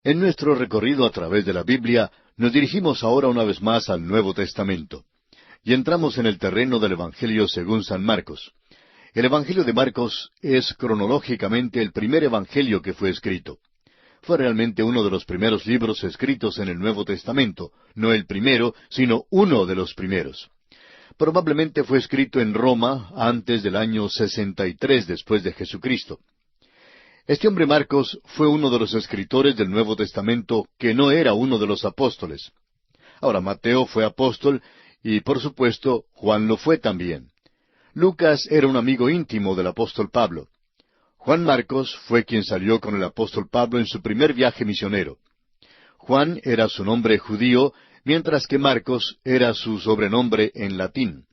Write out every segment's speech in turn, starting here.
En nuestro recorrido a través de la Biblia, nos dirigimos ahora una vez más al Nuevo Testamento. Y entramos en el terreno del Evangelio según San Marcos. El Evangelio de Marcos es cronológicamente el primer evangelio que fue escrito. Fue realmente uno de los primeros libros escritos en el Nuevo Testamento, no el primero, sino uno de los primeros. Probablemente fue escrito en Roma antes del año 63 después de Jesucristo. Este hombre Marcos fue uno de los escritores del Nuevo Testamento que no era uno de los apóstoles. Ahora, Mateo fue apóstol y, por supuesto, Juan lo fue también. Lucas era un amigo íntimo del apóstol Pablo. Juan Marcos fue quien salió con el apóstol Pablo en su primer viaje misionero. Juan era su nombre judío, mientras que Marcos era su sobrenombre en latín.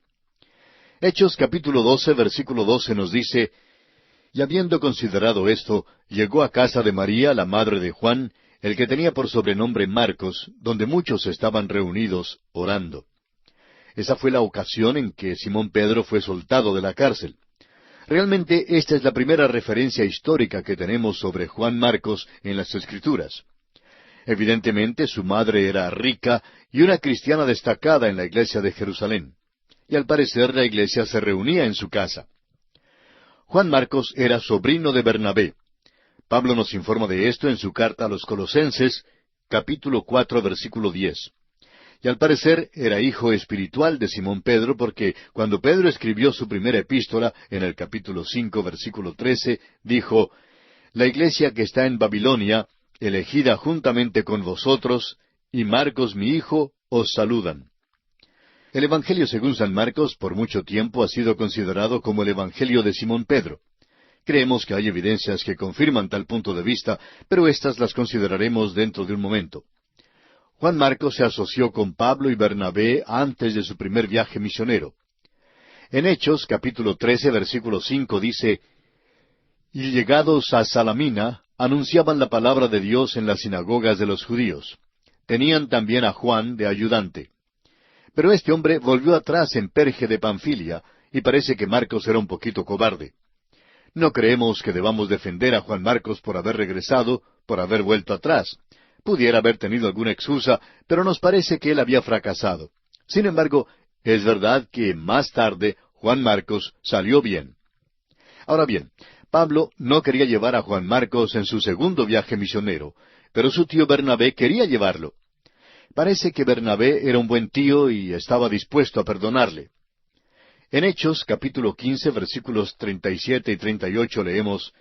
Hechos capítulo 12, versículo 12 nos dice: Y habiendo considerado esto, llegó a casa de María, la madre de Juan, el que tenía por sobrenombre Marcos, donde muchos estaban reunidos orando. Esa fue la ocasión en que Simón Pedro fue soltado de la cárcel. Realmente esta es la primera referencia histórica que tenemos sobre Juan Marcos en las Escrituras. Evidentemente su madre era rica y una cristiana destacada en la iglesia de Jerusalén. Y al parecer la iglesia se reunía en su casa. Juan Marcos era sobrino de Bernabé. Pablo nos informa de esto en su carta a los Colosenses, capítulo 4, versículo 10. Y al parecer era hijo espiritual de Simón Pedro, porque cuando Pedro escribió su primera epístola, en el capítulo 5, versículo 13, dijo: La iglesia que está en Babilonia, elegida juntamente con vosotros, y Marcos mi hijo, os saludan. El Evangelio según San Marcos por mucho tiempo ha sido considerado como el Evangelio de Simón Pedro. Creemos que hay evidencias que confirman tal punto de vista, pero éstas las consideraremos dentro de un momento. Juan Marcos se asoció con Pablo y Bernabé antes de su primer viaje misionero. En Hechos, capítulo 13, versículo 5 dice: Y llegados a Salamina, anunciaban la palabra de Dios en las sinagogas de los judíos. Tenían también a Juan de ayudante. Pero este hombre volvió atrás en Perge de Panfilia, y parece que Marcos era un poquito cobarde. No creemos que debamos defender a Juan Marcos por haber regresado, por haber vuelto atrás. Pudiera haber tenido alguna excusa, pero nos parece que él había fracasado. Sin embargo, es verdad que más tarde Juan Marcos salió bien. Ahora bien, Pablo no quería llevar a Juan Marcos en su segundo viaje misionero, pero su tío Bernabé quería llevarlo. Parece que Bernabé era un buen tío y estaba dispuesto a perdonarle. En Hechos, capítulo 15, versículos 37 y 38 leemos: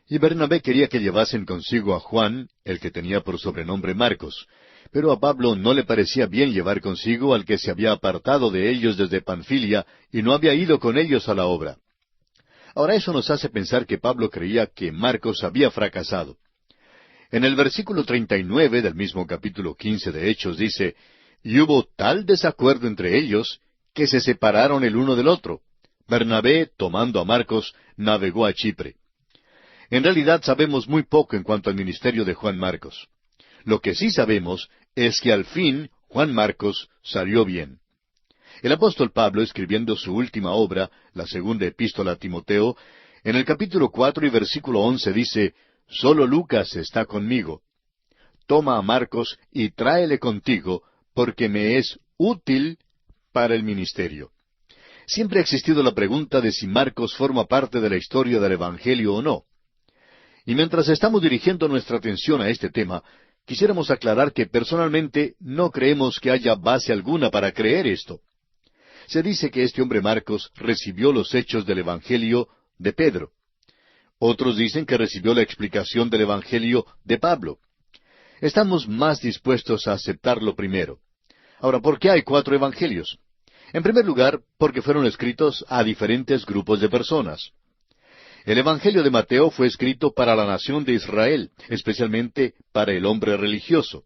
Y Bernabé quería que llevasen consigo a Juan, el que tenía por sobrenombre Marcos, pero a Pablo no le parecía bien llevar consigo al que se había apartado de ellos desde Panfilia y no había ido con ellos a la obra. Ahora eso nos hace pensar que Pablo creía que Marcos había fracasado. En el versículo 39 del mismo capítulo 15 de Hechos dice: Y hubo tal desacuerdo entre ellos, que se separaron el uno del otro. Bernabé, tomando a Marcos, navegó a Chipre. En realidad sabemos muy poco en cuanto al ministerio de Juan Marcos. Lo que sí sabemos es que al fin Juan Marcos salió bien. El apóstol Pablo, escribiendo su última obra, la segunda epístola a Timoteo, en el capítulo 4 y versículo 11 dice: Solo Lucas está conmigo. Toma a Marcos y tráele contigo, porque me es útil para el ministerio. Siempre ha existido la pregunta de si Marcos forma parte de la historia del Evangelio o no. Y mientras estamos dirigiendo nuestra atención a este tema, quisiéramos aclarar que personalmente no creemos que haya base alguna para creer esto. Se dice que este hombre Marcos recibió los hechos del Evangelio de Pedro. Otros dicen que recibió la explicación del Evangelio de Pablo. Estamos más dispuestos a aceptar lo primero. Ahora, ¿por qué hay 4 evangelios? En primer lugar, porque fueron escritos a diferentes grupos de personas. El Evangelio de Mateo fue escrito para la nación de Israel, especialmente para el hombre religioso.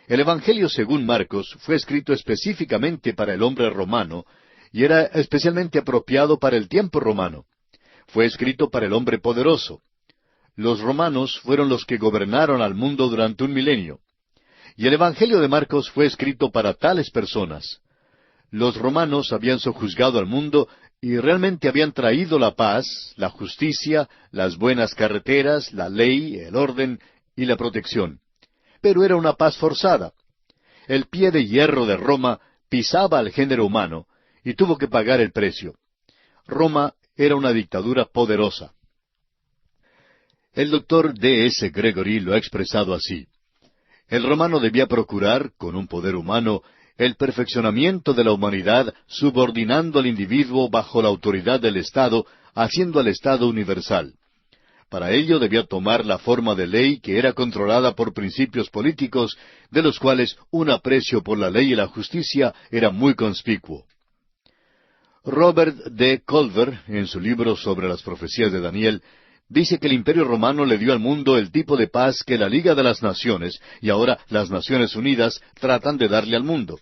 El Evangelio según Marcos fue escrito específicamente para el hombre romano, y era especialmente apropiado para el tiempo romano. Fue escrito para el hombre poderoso. Los romanos fueron los que gobernaron al mundo durante un milenio. Y el Evangelio de Marcos fue escrito para tales personas. Los romanos habían sojuzgado al mundo y realmente habían traído la paz, la justicia, las buenas carreteras, la ley, el orden y la protección. pero era una paz forzada. El pie de hierro de Roma pisaba al género humano y tuvo que pagar el precio. Roma era una dictadura poderosa. El doctor D. S. Gregory lo ha expresado así: el romano debía procurar, con un poder humano, el perfeccionamiento de la humanidad, subordinando al individuo bajo la autoridad del Estado, haciendo al Estado universal. Para ello debía tomar la forma de ley que era controlada por principios políticos, de los cuales un aprecio por la ley y la justicia era muy conspicuo. Robert D. Culver, en su libro sobre las profecías de Daniel, dice que el Imperio Romano le dio al mundo el tipo de paz que la Liga de las Naciones y ahora las Naciones Unidas tratan de darle al mundo.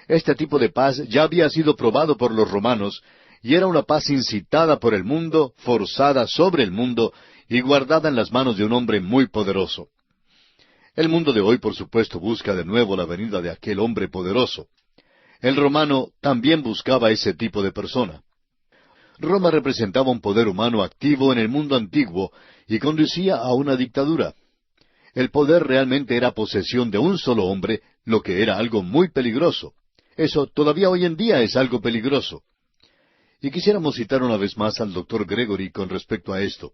Este tipo de paz ya había sido probado por los romanos, y era una paz incitada por el mundo, forzada sobre el mundo y guardada en las manos de un hombre muy poderoso. El mundo de hoy, por supuesto, busca de nuevo la venida de aquel hombre poderoso. El romano también buscaba ese tipo de persona. Roma representaba un poder humano activo en el mundo antiguo y conducía a una dictadura. El poder realmente era posesión de un solo hombre, lo que era algo muy peligroso. Eso todavía hoy en día es algo peligroso. Y quisiéramos citar una vez más al doctor Gregory con respecto a esto.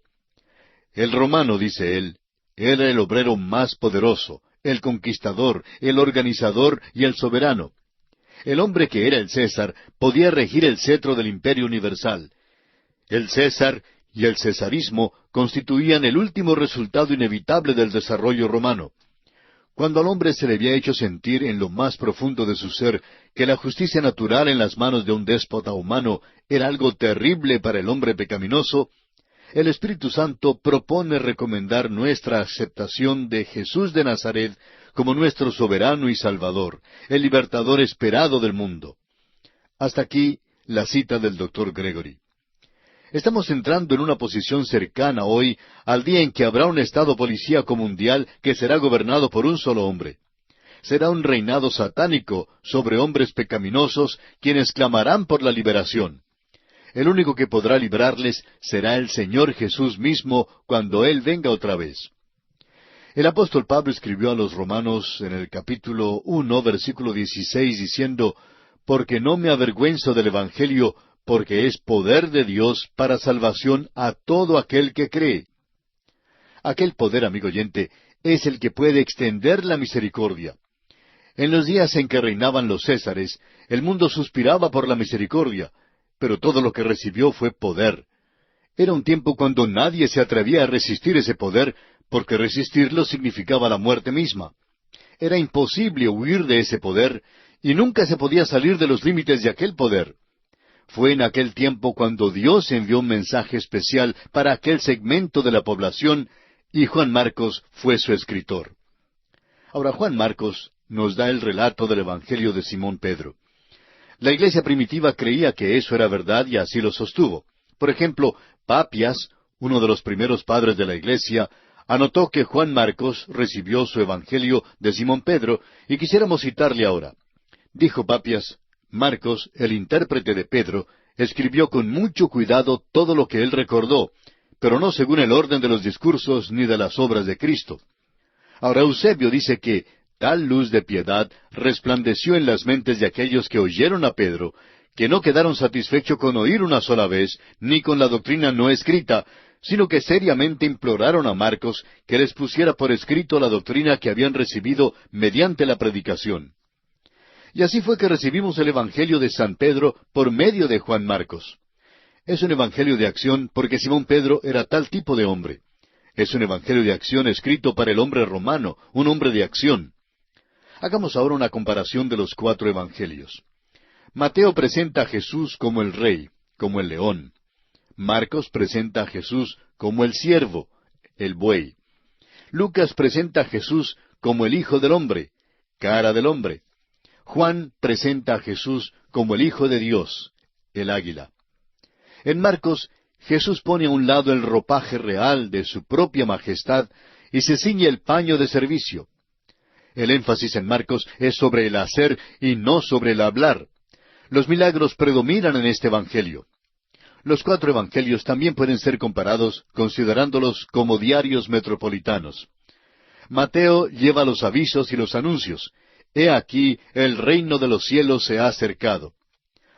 El romano, dice él, era el obrero más poderoso, el conquistador, el organizador y el soberano. El hombre que era el César podía regir el cetro del imperio universal. El César y el cesarismo constituían el último resultado inevitable del desarrollo romano. Cuando al hombre se le había hecho sentir en lo más profundo de su ser que la justicia natural en las manos de un déspota humano era algo terrible para el hombre pecaminoso, el Espíritu Santo propone recomendar nuestra aceptación de Jesús de Nazaret como nuestro soberano y Salvador, el libertador esperado del mundo. Hasta aquí la cita del doctor Gregory. Estamos entrando en una posición cercana hoy al día en que habrá un estado policíaco mundial que será gobernado por un solo hombre. Será un reinado satánico sobre hombres pecaminosos quienes clamarán por la liberación. El único que podrá librarles será el Señor Jesús mismo cuando Él venga otra vez. El apóstol Pablo escribió a los romanos en el capítulo 1, versículo 16, diciendo: «Porque no me avergüenzo del Evangelio, porque es poder de Dios para salvación a todo aquel que cree». Aquel poder, amigo oyente, es el que puede extender la misericordia. En los días en que reinaban los Césares, el mundo suspiraba por la misericordia, pero todo lo que recibió fue poder. Era un tiempo cuando nadie se atrevía a resistir ese poder, porque resistirlo significaba la muerte misma. Era imposible huir de ese poder, y nunca se podía salir de los límites de aquel poder. Fue en aquel tiempo cuando Dios envió un mensaje especial para aquel segmento de la población, y Juan Marcos fue su escritor. Ahora, Juan Marcos nos da el relato del Evangelio de Simón Pedro. La iglesia primitiva creía que eso era verdad y así lo sostuvo. Por ejemplo, Papias, uno de los primeros padres de la iglesia, anotó que Juan Marcos recibió su Evangelio de Simón Pedro, y quisiéramos citarle ahora. Dijo Papias: «Marcos, el intérprete de Pedro, escribió con mucho cuidado todo lo que él recordó, pero no según el orden de los discursos ni de las obras de Cristo». Ahora Eusebio dice que tal luz de piedad resplandeció en las mentes de aquellos que oyeron a Pedro, que no quedaron satisfechos con oír una sola vez, ni con la doctrina no escrita, sino que seriamente imploraron a Marcos que les pusiera por escrito la doctrina que habían recibido mediante la predicación. Y así fue que recibimos el Evangelio de San Pedro por medio de Juan Marcos. Es un Evangelio de acción porque Simón Pedro era tal tipo de hombre. Es un Evangelio de acción escrito para el hombre romano, un hombre de acción. Hagamos ahora una comparación de los 4 evangelios. Mateo presenta a Jesús como el rey, como el león. Marcos presenta a Jesús como el siervo, el buey. Lucas presenta a Jesús como el Hijo del Hombre, cara del hombre. Juan presenta a Jesús como el Hijo de Dios, el águila. En Marcos, Jesús pone a un lado el ropaje real de su propia majestad y se ciñe el paño de servicio. El énfasis en Marcos es sobre el hacer y no sobre el hablar. Los milagros predominan en este evangelio. Los 4 evangelios también pueden ser comparados considerándolos como diarios metropolitanos. Mateo lleva los avisos y los anuncios. He aquí, el reino de los cielos se ha acercado.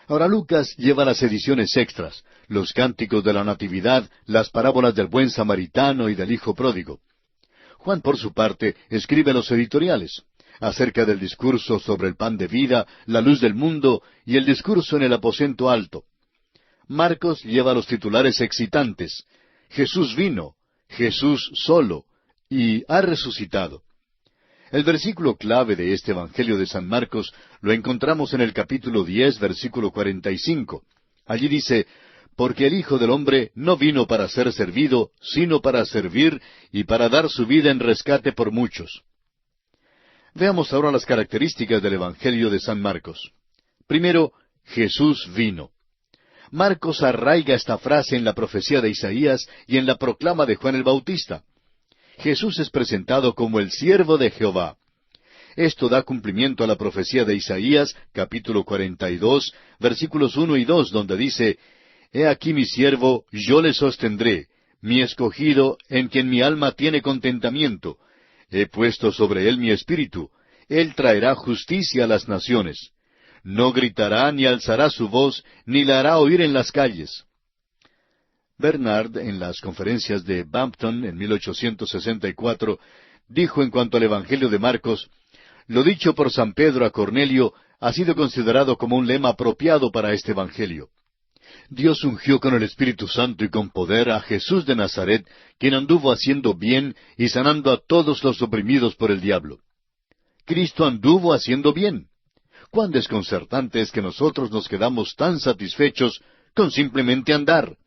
Ahora Lucas lleva las ediciones extras, los cánticos de la Natividad, las parábolas del buen samaritano y del hijo pródigo. Juan, por su parte, escribe los editoriales, acerca del discurso sobre el pan de vida, la luz del mundo y el discurso en el aposento alto. Marcos lleva los titulares excitantes, Jesús vino, Jesús solo, y ha resucitado. El versículo clave de este Evangelio de San Marcos lo encontramos en el capítulo 10, versículo 45. Allí dice, porque el Hijo del Hombre no vino para ser servido, sino para servir y para dar su vida en rescate por muchos. Veamos ahora las características del Evangelio de San Marcos. Primero, Jesús vino. Marcos arraiga esta frase en la profecía de Isaías y en la proclama de Juan el Bautista. Jesús es presentado como el siervo de Jehová. Esto da cumplimiento a la profecía de Isaías, capítulo 42, versículos 1 y 2, donde dice, He aquí mi siervo, yo le sostendré, mi escogido, en quien mi alma tiene contentamiento. He puesto sobre él mi espíritu, él traerá justicia a las naciones. No gritará ni alzará su voz, ni la hará oír en las calles. Bernard, en las conferencias de Bampton en 1864, dijo en cuanto al Evangelio de Marcos, lo dicho por San Pedro a Cornelio ha sido considerado como un lema apropiado para este Evangelio. Dios ungió con el Espíritu Santo y con poder a Jesús de Nazaret, quien anduvo haciendo bien y sanando a todos los oprimidos por el diablo. Cristo anduvo haciendo bien. Cuán desconcertante es que nosotros nos quedamos tan satisfechos con simplemente andar.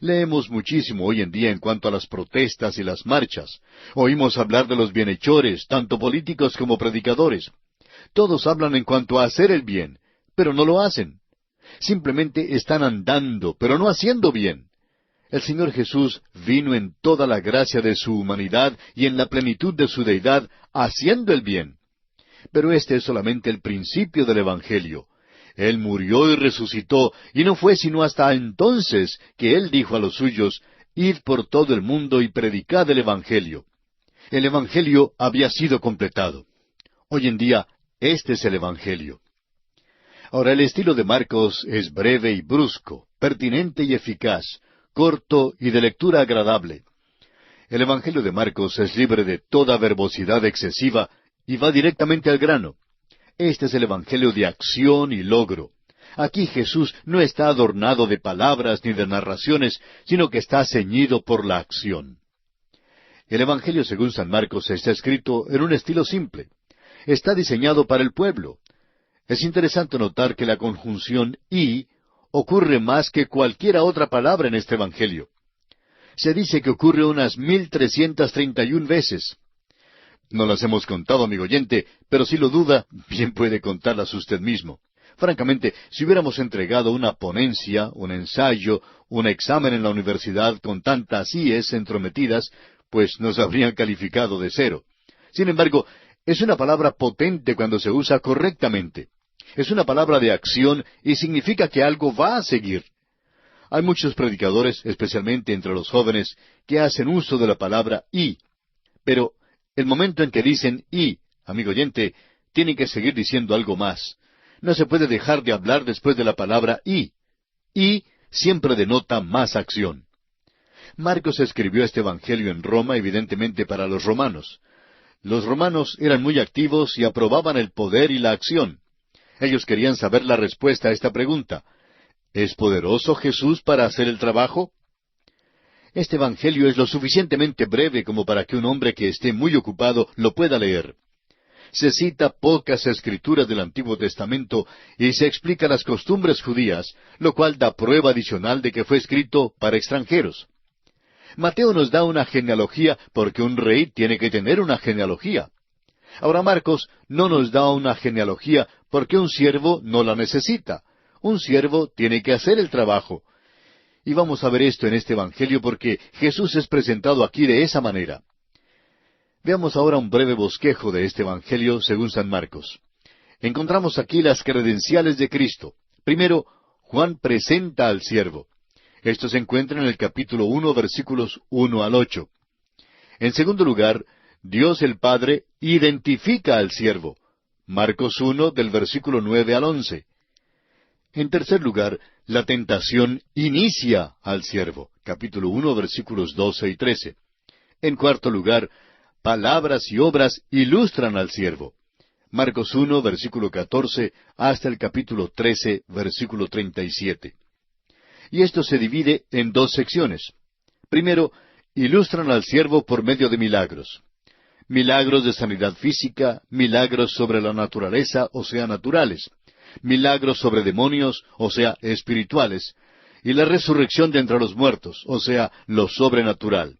Leemos muchísimo hoy en día en cuanto a las protestas y las marchas. Oímos hablar de los bienhechores, tanto políticos como predicadores. Todos hablan en cuanto a hacer el bien, pero no lo hacen. Simplemente están andando, pero no haciendo bien. El Señor Jesús vino en toda la gracia de su humanidad y en la plenitud de su deidad, haciendo el bien. Pero este es solamente el principio del Evangelio. Él murió y resucitó, y no fue sino hasta entonces que Él dijo a los suyos, Id por todo el mundo y predicad el Evangelio. El Evangelio había sido completado. Hoy en día, este es el Evangelio. Ahora, el estilo de Marcos es breve y brusco, pertinente y eficaz, corto y de lectura agradable. El Evangelio de Marcos es libre de toda verbosidad excesiva y va directamente al grano. Este es el Evangelio de acción y logro. Aquí Jesús no está adornado de palabras ni de narraciones, sino que está ceñido por la acción. El Evangelio según San Marcos está escrito en un estilo simple. Está diseñado para el pueblo. Es interesante notar que la conjunción y ocurre más que cualquiera otra palabra en este Evangelio. Se dice que ocurre unas 1331 veces. No las hemos contado, amigo oyente, pero si lo duda, bien puede contarlas usted mismo. Francamente, si hubiéramos entregado una ponencia, un ensayo, un examen en la universidad con tantas íes entrometidas, pues nos habrían calificado de 0. Sin embargo, es una palabra potente cuando se usa correctamente. Es una palabra de acción y significa que algo va a seguir. Hay muchos predicadores, especialmente entre los jóvenes, que hacen uso de la palabra y. Pero el momento en que dicen y, amigo oyente, tienen que seguir diciendo algo más. No se puede dejar de hablar después de la palabra y. Y siempre denota más acción. Marcos escribió este Evangelio en Roma, evidentemente para los romanos. Los romanos eran muy activos y aprobaban el poder y la acción. Ellos querían saber la respuesta a esta pregunta. ¿Es poderoso Jesús para hacer el trabajo? Este Evangelio es lo suficientemente breve como para que un hombre que esté muy ocupado lo pueda leer. Se cita pocas escrituras del Antiguo Testamento y se explica las costumbres judías, lo cual da prueba adicional de que fue escrito para extranjeros. Mateo nos da una genealogía porque un rey tiene que tener una genealogía. Ahora Marcos no nos da una genealogía porque un siervo no la necesita. Un siervo tiene que hacer el trabajo. Y vamos a ver esto en este Evangelio porque Jesús es presentado aquí de esa manera. Veamos ahora un breve bosquejo de este Evangelio según San Marcos. Encontramos aquí las credenciales de Cristo. Primero, Juan presenta al siervo. Esto se encuentra en el capítulo 1, versículos 1 al 8. En segundo lugar, Dios el Padre identifica al siervo. Marcos 1, del versículo 9 al 11. En tercer lugar, la tentación inicia al siervo. Capítulo 1, versículos 12 y 13. En cuarto lugar, palabras y obras ilustran al siervo. Marcos 1, versículo 14, hasta el capítulo 13, versículo 37. Y esto se divide en dos secciones. Primero, ilustran al siervo por medio de milagros. Milagros de sanidad física, milagros sobre la naturaleza, o sea, naturales. Milagros sobre demonios, o sea, espirituales. Y la resurrección de entre los muertos, o sea, lo sobrenatural.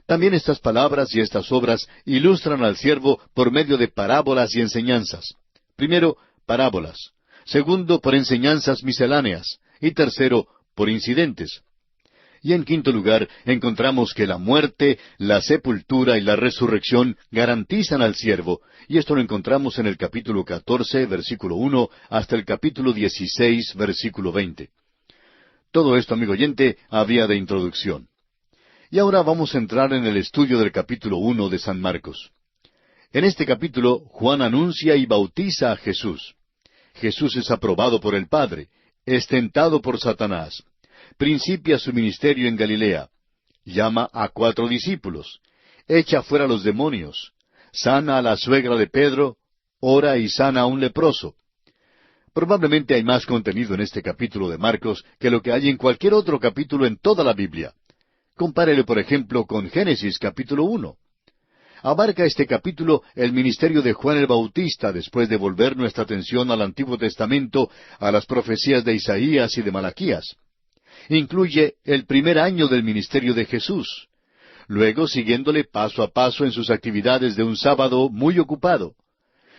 También estas palabras y estas obras ilustran al siervo por medio de parábolas y enseñanzas. Primero, parábolas. Segundo, por enseñanzas misceláneas. Y tercero, por incidentes. Y en quinto lugar, encontramos que la muerte, la sepultura y la resurrección garantizan al siervo, y esto lo encontramos en el capítulo 14, versículo 1, hasta el capítulo 16, versículo 20. Todo esto, amigo oyente, había de introducción. Y ahora vamos a entrar en el estudio del capítulo 1 de San Marcos. En este capítulo, Juan anuncia y bautiza a Jesús. Jesús es aprobado por el Padre, es tentado por Satanás. Principia su ministerio en Galilea. Llama a 4 discípulos. Echa fuera los demonios. Sana a la suegra de Pedro. Ora y sana a un leproso. Probablemente hay más contenido en este capítulo de Marcos que lo que hay en cualquier otro capítulo en toda la Biblia. Compárele, por ejemplo, con Génesis capítulo 1. Abarca este capítulo el ministerio de Juan el Bautista después de volver nuestra atención al Antiguo Testamento, a las profecías de Isaías y de Malaquías. Incluye el primer año del ministerio de Jesús, luego siguiéndole paso a paso en sus actividades de un sábado muy ocupado.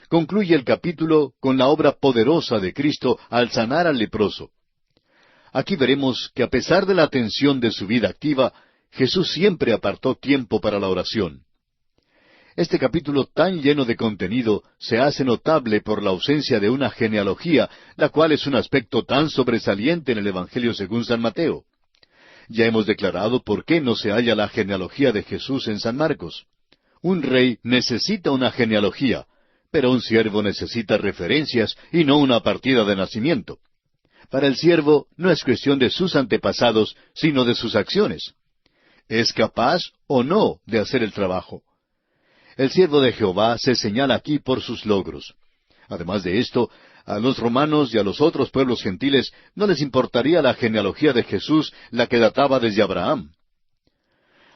Concluye el capítulo con la obra poderosa de Cristo al sanar al leproso. Aquí veremos que a pesar de la atención de su vida activa, Jesús siempre apartó tiempo para la oración. Este capítulo tan lleno de contenido se hace notable por la ausencia de una genealogía, la cual es un aspecto tan sobresaliente en el Evangelio según San Mateo. Ya hemos declarado por qué no se halla la genealogía de Jesús en San Marcos. Un rey necesita una genealogía, pero un siervo necesita referencias y no una partida de nacimiento. Para el siervo no es cuestión de sus antepasados, sino de sus acciones. ¿Es capaz o no de hacer el trabajo? El siervo de Jehová se señala aquí por sus logros. Además de esto, a los romanos y a los otros pueblos gentiles no les importaría la genealogía de Jesús, la que databa desde Abraham.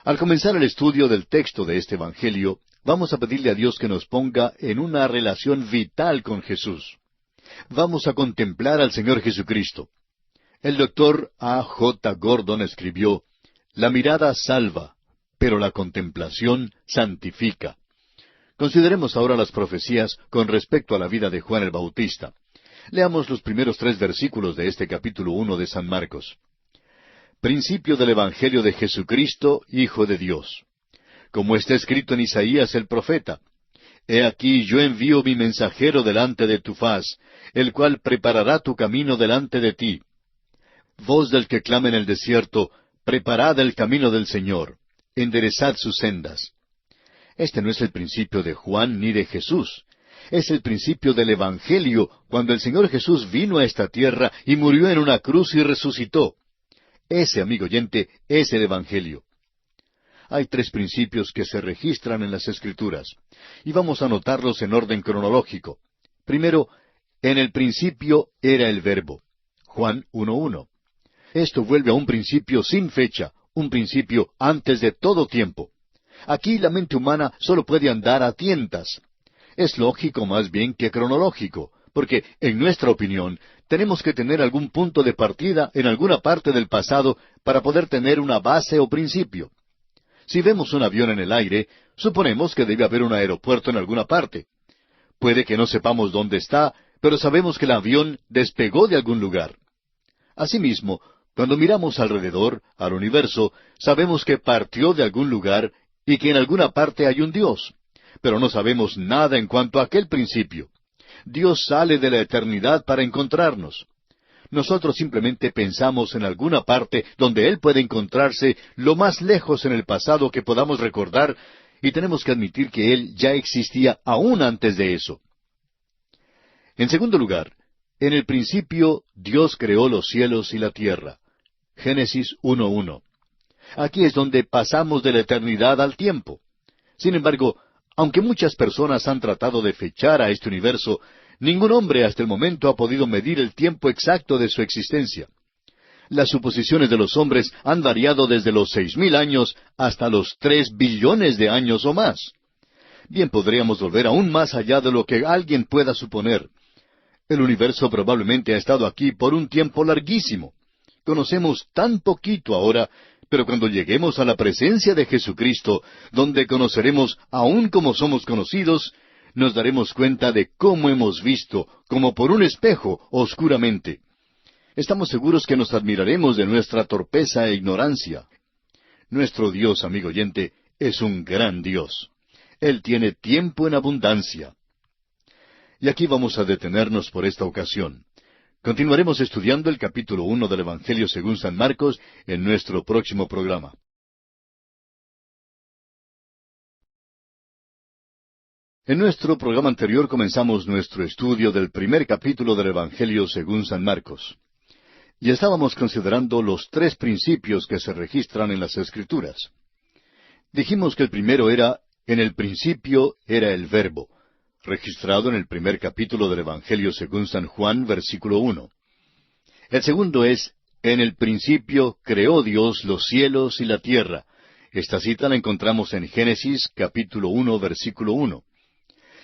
Al comenzar el estudio del texto de este Evangelio, vamos a pedirle a Dios que nos ponga en una relación vital con Jesús. Vamos a contemplar al Señor Jesucristo. El doctor A. J. Gordon escribió, «La mirada salva, pero la contemplación santifica». Consideremos ahora las profecías con respecto a la vida de Juan el Bautista. Leamos los primeros 3 versículos de este capítulo 1 de San Marcos. Principio del Evangelio de Jesucristo, Hijo de Dios. Como está escrito en Isaías el profeta, «He aquí yo envío mi mensajero delante de tu faz, el cual preparará tu camino delante de ti. Voz del que clama en el desierto, preparad el camino del Señor, enderezad sus sendas». Este no es el principio de Juan ni de Jesús. Es el principio del Evangelio, cuando el Señor Jesús vino a esta tierra y murió en una cruz y resucitó. Ese, amigo oyente, es el Evangelio. Hay 3 principios que se registran en las Escrituras, y vamos a notarlos en orden cronológico. Primero, en el principio era el Verbo. Juan 1:1. Esto vuelve a un principio sin fecha, un principio antes de todo tiempo. Aquí la mente humana solo puede andar a tientas. Es lógico más bien que cronológico, porque, en nuestra opinión, tenemos que tener algún punto de partida en alguna parte del pasado para poder tener una base o principio. Si vemos un avión en el aire, suponemos que debe haber un aeropuerto en alguna parte. Puede que no sepamos dónde está, pero sabemos que el avión despegó de algún lugar. Asimismo, cuando miramos alrededor, al universo, sabemos que partió de algún lugar y que en alguna parte hay un Dios, pero no sabemos nada en cuanto a aquel principio. Dios sale de la eternidad para encontrarnos. Nosotros simplemente pensamos en alguna parte donde Él puede encontrarse lo más lejos en el pasado que podamos recordar, y tenemos que admitir que Él ya existía aún antes de eso. En segundo lugar, en el principio Dios creó los cielos y la tierra. Génesis 1:1. Aquí es donde pasamos de la eternidad al tiempo. Sin embargo, aunque muchas personas han tratado de fechar a este universo, ningún hombre hasta el momento ha podido medir el tiempo exacto de su existencia. Las suposiciones de los hombres han variado desde los 6,000 años hasta los 3 billones de años o más. Bien, podríamos volver aún más allá de lo que alguien pueda suponer. El universo probablemente ha estado aquí por un tiempo larguísimo. Conocemos tan poquito ahora, pero cuando lleguemos a la presencia de Jesucristo, donde conoceremos aún como somos conocidos, nos daremos cuenta de cómo hemos visto, como por un espejo, oscuramente. Estamos seguros que nos admiraremos de nuestra torpeza e ignorancia. Nuestro Dios, amigo oyente, es un gran Dios. Él tiene tiempo en abundancia. Y aquí vamos a detenernos por esta ocasión. Continuaremos estudiando el capítulo 1 del Evangelio según San Marcos en nuestro próximo programa. En nuestro programa anterior comenzamos nuestro estudio del primer capítulo del Evangelio según San Marcos. Y estábamos considerando los 3 principios que se registran en las Escrituras. Dijimos que el primero era, en el principio era el Verbo, registrado en el primer capítulo del Evangelio según San Juan, versículo 1. El segundo es, en el principio creó Dios los cielos y la tierra. Esta cita la encontramos en Génesis, capítulo 1, versículo 1.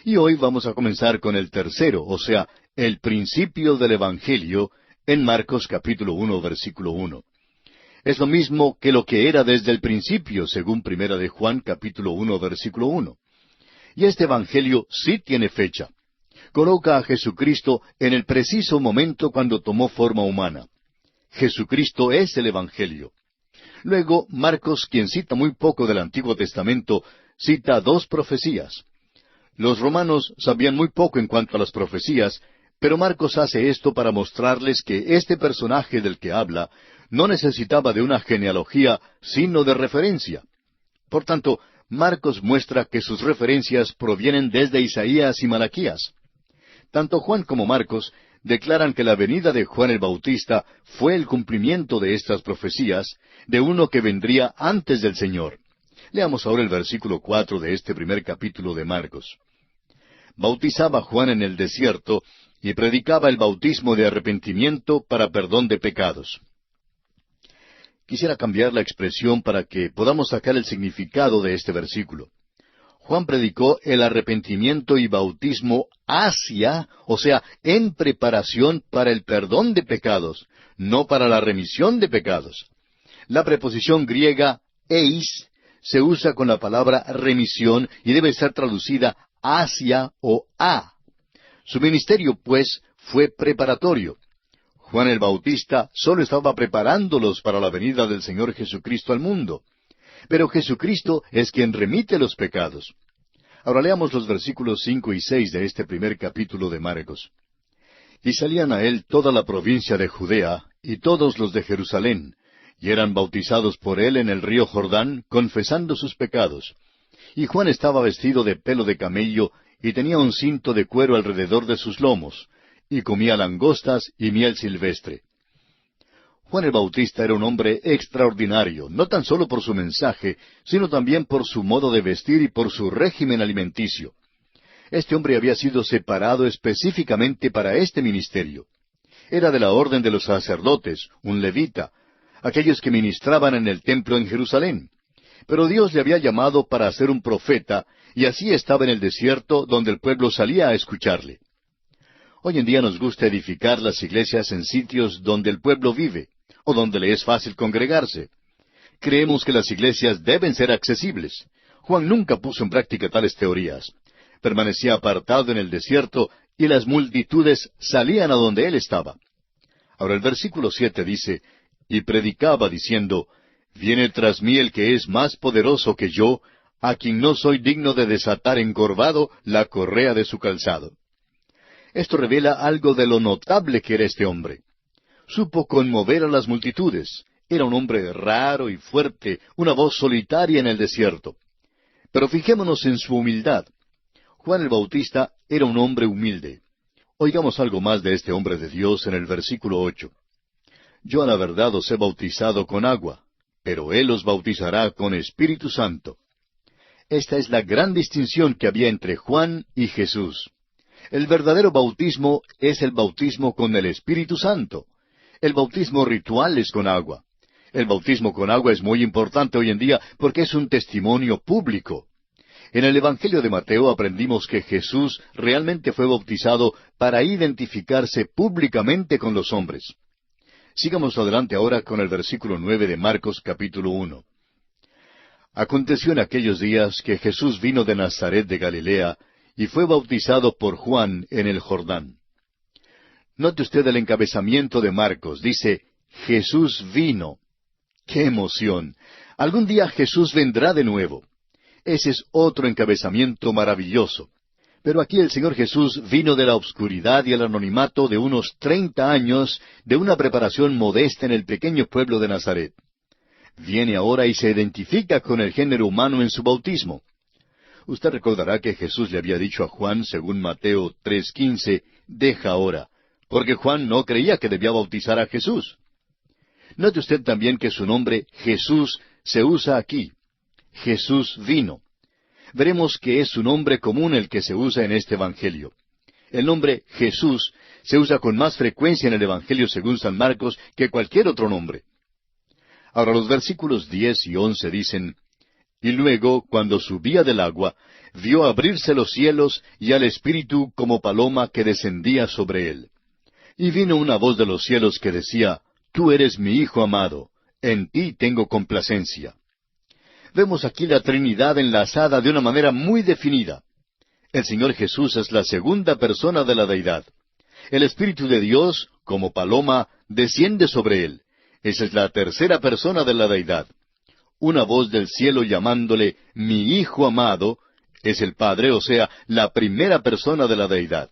Y hoy vamos a comenzar con el tercero, o sea, el principio del Evangelio, en Marcos, capítulo 1, versículo 1. Es lo mismo que lo que era desde el principio, según Primera de Juan, capítulo 1, versículo 1. Y este Evangelio sí tiene fecha. Coloca a Jesucristo en el preciso momento cuando tomó forma humana. Jesucristo es el Evangelio. Luego, Marcos, quien cita muy poco del Antiguo Testamento, cita 2 profecías. Los romanos sabían muy poco en cuanto a las profecías, pero Marcos hace esto para mostrarles que este personaje del que habla no necesitaba de una genealogía, sino de referencia. Por tanto, Marcos muestra que sus referencias provienen desde Isaías y Malaquías. Tanto Juan como Marcos declaran que la venida de Juan el Bautista fue el cumplimiento de estas profecías, de uno que vendría antes del Señor. Leamos ahora el versículo 4 de este primer capítulo de Marcos. Bautizaba Juan en el desierto y predicaba el bautismo de arrepentimiento para perdón de pecados. Quisiera cambiar la expresión para que podamos sacar el significado de este versículo. Juan predicó el arrepentimiento y bautismo hacia, o sea, en preparación para el perdón de pecados, no para la remisión de pecados. La preposición griega eis se usa con la palabra remisión y debe ser traducida hacia o a. Su ministerio, pues, fue preparatorio. Juan el Bautista solo estaba preparándolos para la venida del Señor Jesucristo al mundo. Pero Jesucristo es quien remite los pecados. Ahora leamos los versículos 5 y 6 de este primer capítulo de Marcos. Y salían a él toda la provincia de Judea, y todos los de Jerusalén, y eran bautizados por él en el río Jordán, confesando sus pecados. Y Juan estaba vestido de pelo de camello, y tenía un cinto de cuero alrededor de sus lomos, y comía langostas y miel silvestre. Juan el Bautista era un hombre extraordinario, no tan solo por su mensaje, sino también por su modo de vestir y por su régimen alimenticio. Este hombre había sido separado específicamente para este ministerio. Era de la orden de los sacerdotes, un levita, aquellos que ministraban en el templo en Jerusalén. Pero Dios le había llamado para ser un profeta, y así estaba en el desierto donde el pueblo salía a escucharle. Hoy en día nos gusta edificar las iglesias en sitios donde el pueblo vive, o donde le es fácil congregarse. Creemos que las iglesias deben ser accesibles. Juan nunca puso en práctica tales teorías. Permanecía apartado en el desierto, y las multitudes salían a donde él estaba. Ahora el versículo 7 dice, y predicaba diciendo, viene tras mí el que es más poderoso que yo, a quien no soy digno de desatar encorvado la correa de su calzado. Esto revela algo de lo notable que era este hombre. Supo conmover a las multitudes. Era un hombre raro y fuerte, una voz solitaria en el desierto. Pero fijémonos en su humildad. Juan el Bautista era un hombre humilde. Oigamos algo más de este hombre de Dios en el versículo 8. Yo a la verdad os he bautizado con agua, pero Él os bautizará con Espíritu Santo. Esta es la gran distinción que había entre Juan y Jesús. El verdadero bautismo es el bautismo con el Espíritu Santo. El bautismo ritual es con agua. El bautismo con agua es muy importante hoy en día porque es un testimonio público. En el Evangelio de Mateo aprendimos que Jesús realmente fue bautizado para identificarse públicamente con los hombres. Sigamos adelante ahora con el versículo 9 de Marcos capítulo 1. Aconteció en aquellos días que Jesús vino de Nazaret de Galilea y fue bautizado por Juan en el Jordán. Note usted el encabezamiento de Marcos. Dice, Jesús vino. ¡Qué emoción! Algún día Jesús vendrá de nuevo. Ese es otro encabezamiento maravilloso. Pero aquí el Señor Jesús vino de la obscuridad y el anonimato de unos 30 años de una preparación modesta en el pequeño pueblo de Nazaret. Viene ahora y se identifica con el género humano en su bautismo. Usted recordará que Jesús le había dicho a Juan, según Mateo 3:15, deja ahora, porque Juan no creía que debía bautizar a Jesús. Note usted también que su nombre, Jesús, se usa aquí. Jesús vino. Veremos que es un nombre común el que se usa en este Evangelio. El nombre Jesús se usa con más frecuencia en el Evangelio según San Marcos que cualquier otro nombre. Ahora los versículos 10 y 11 dicen, y luego, cuando subía del agua, vio abrirse los cielos y al Espíritu como paloma que descendía sobre él. Y vino una voz de los cielos que decía, Tú eres mi Hijo amado, en ti tengo complacencia. Vemos aquí la Trinidad enlazada de una manera muy definida. El Señor Jesús es la segunda persona de la Deidad. El Espíritu de Dios, como paloma, desciende sobre él. Esa es la tercera persona de la Deidad. Una voz del cielo llamándole mi Hijo amado, es el Padre, o sea, la primera persona de la Deidad.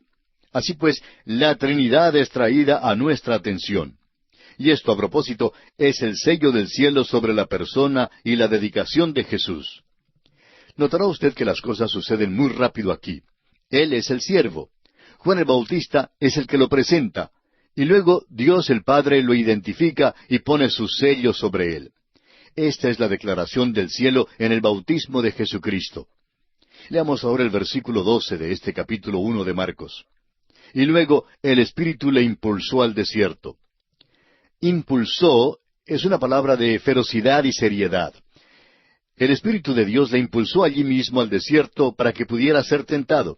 Así pues, la Trinidad es traída a nuestra atención. Y esto, a propósito, es el sello del cielo sobre la persona y la dedicación de Jesús. Notará usted que las cosas suceden muy rápido aquí. Él es el siervo. Juan el Bautista es el que lo presenta. Y luego Dios el Padre lo identifica y pone su sello sobre él. Esta es la declaración del cielo en el bautismo de Jesucristo. Leamos ahora el versículo 12 de este capítulo 1 de Marcos. Y luego el Espíritu le impulsó al desierto. Impulsó es una palabra de ferocidad y seriedad. El Espíritu de Dios le impulsó allí mismo al desierto para que pudiera ser tentado.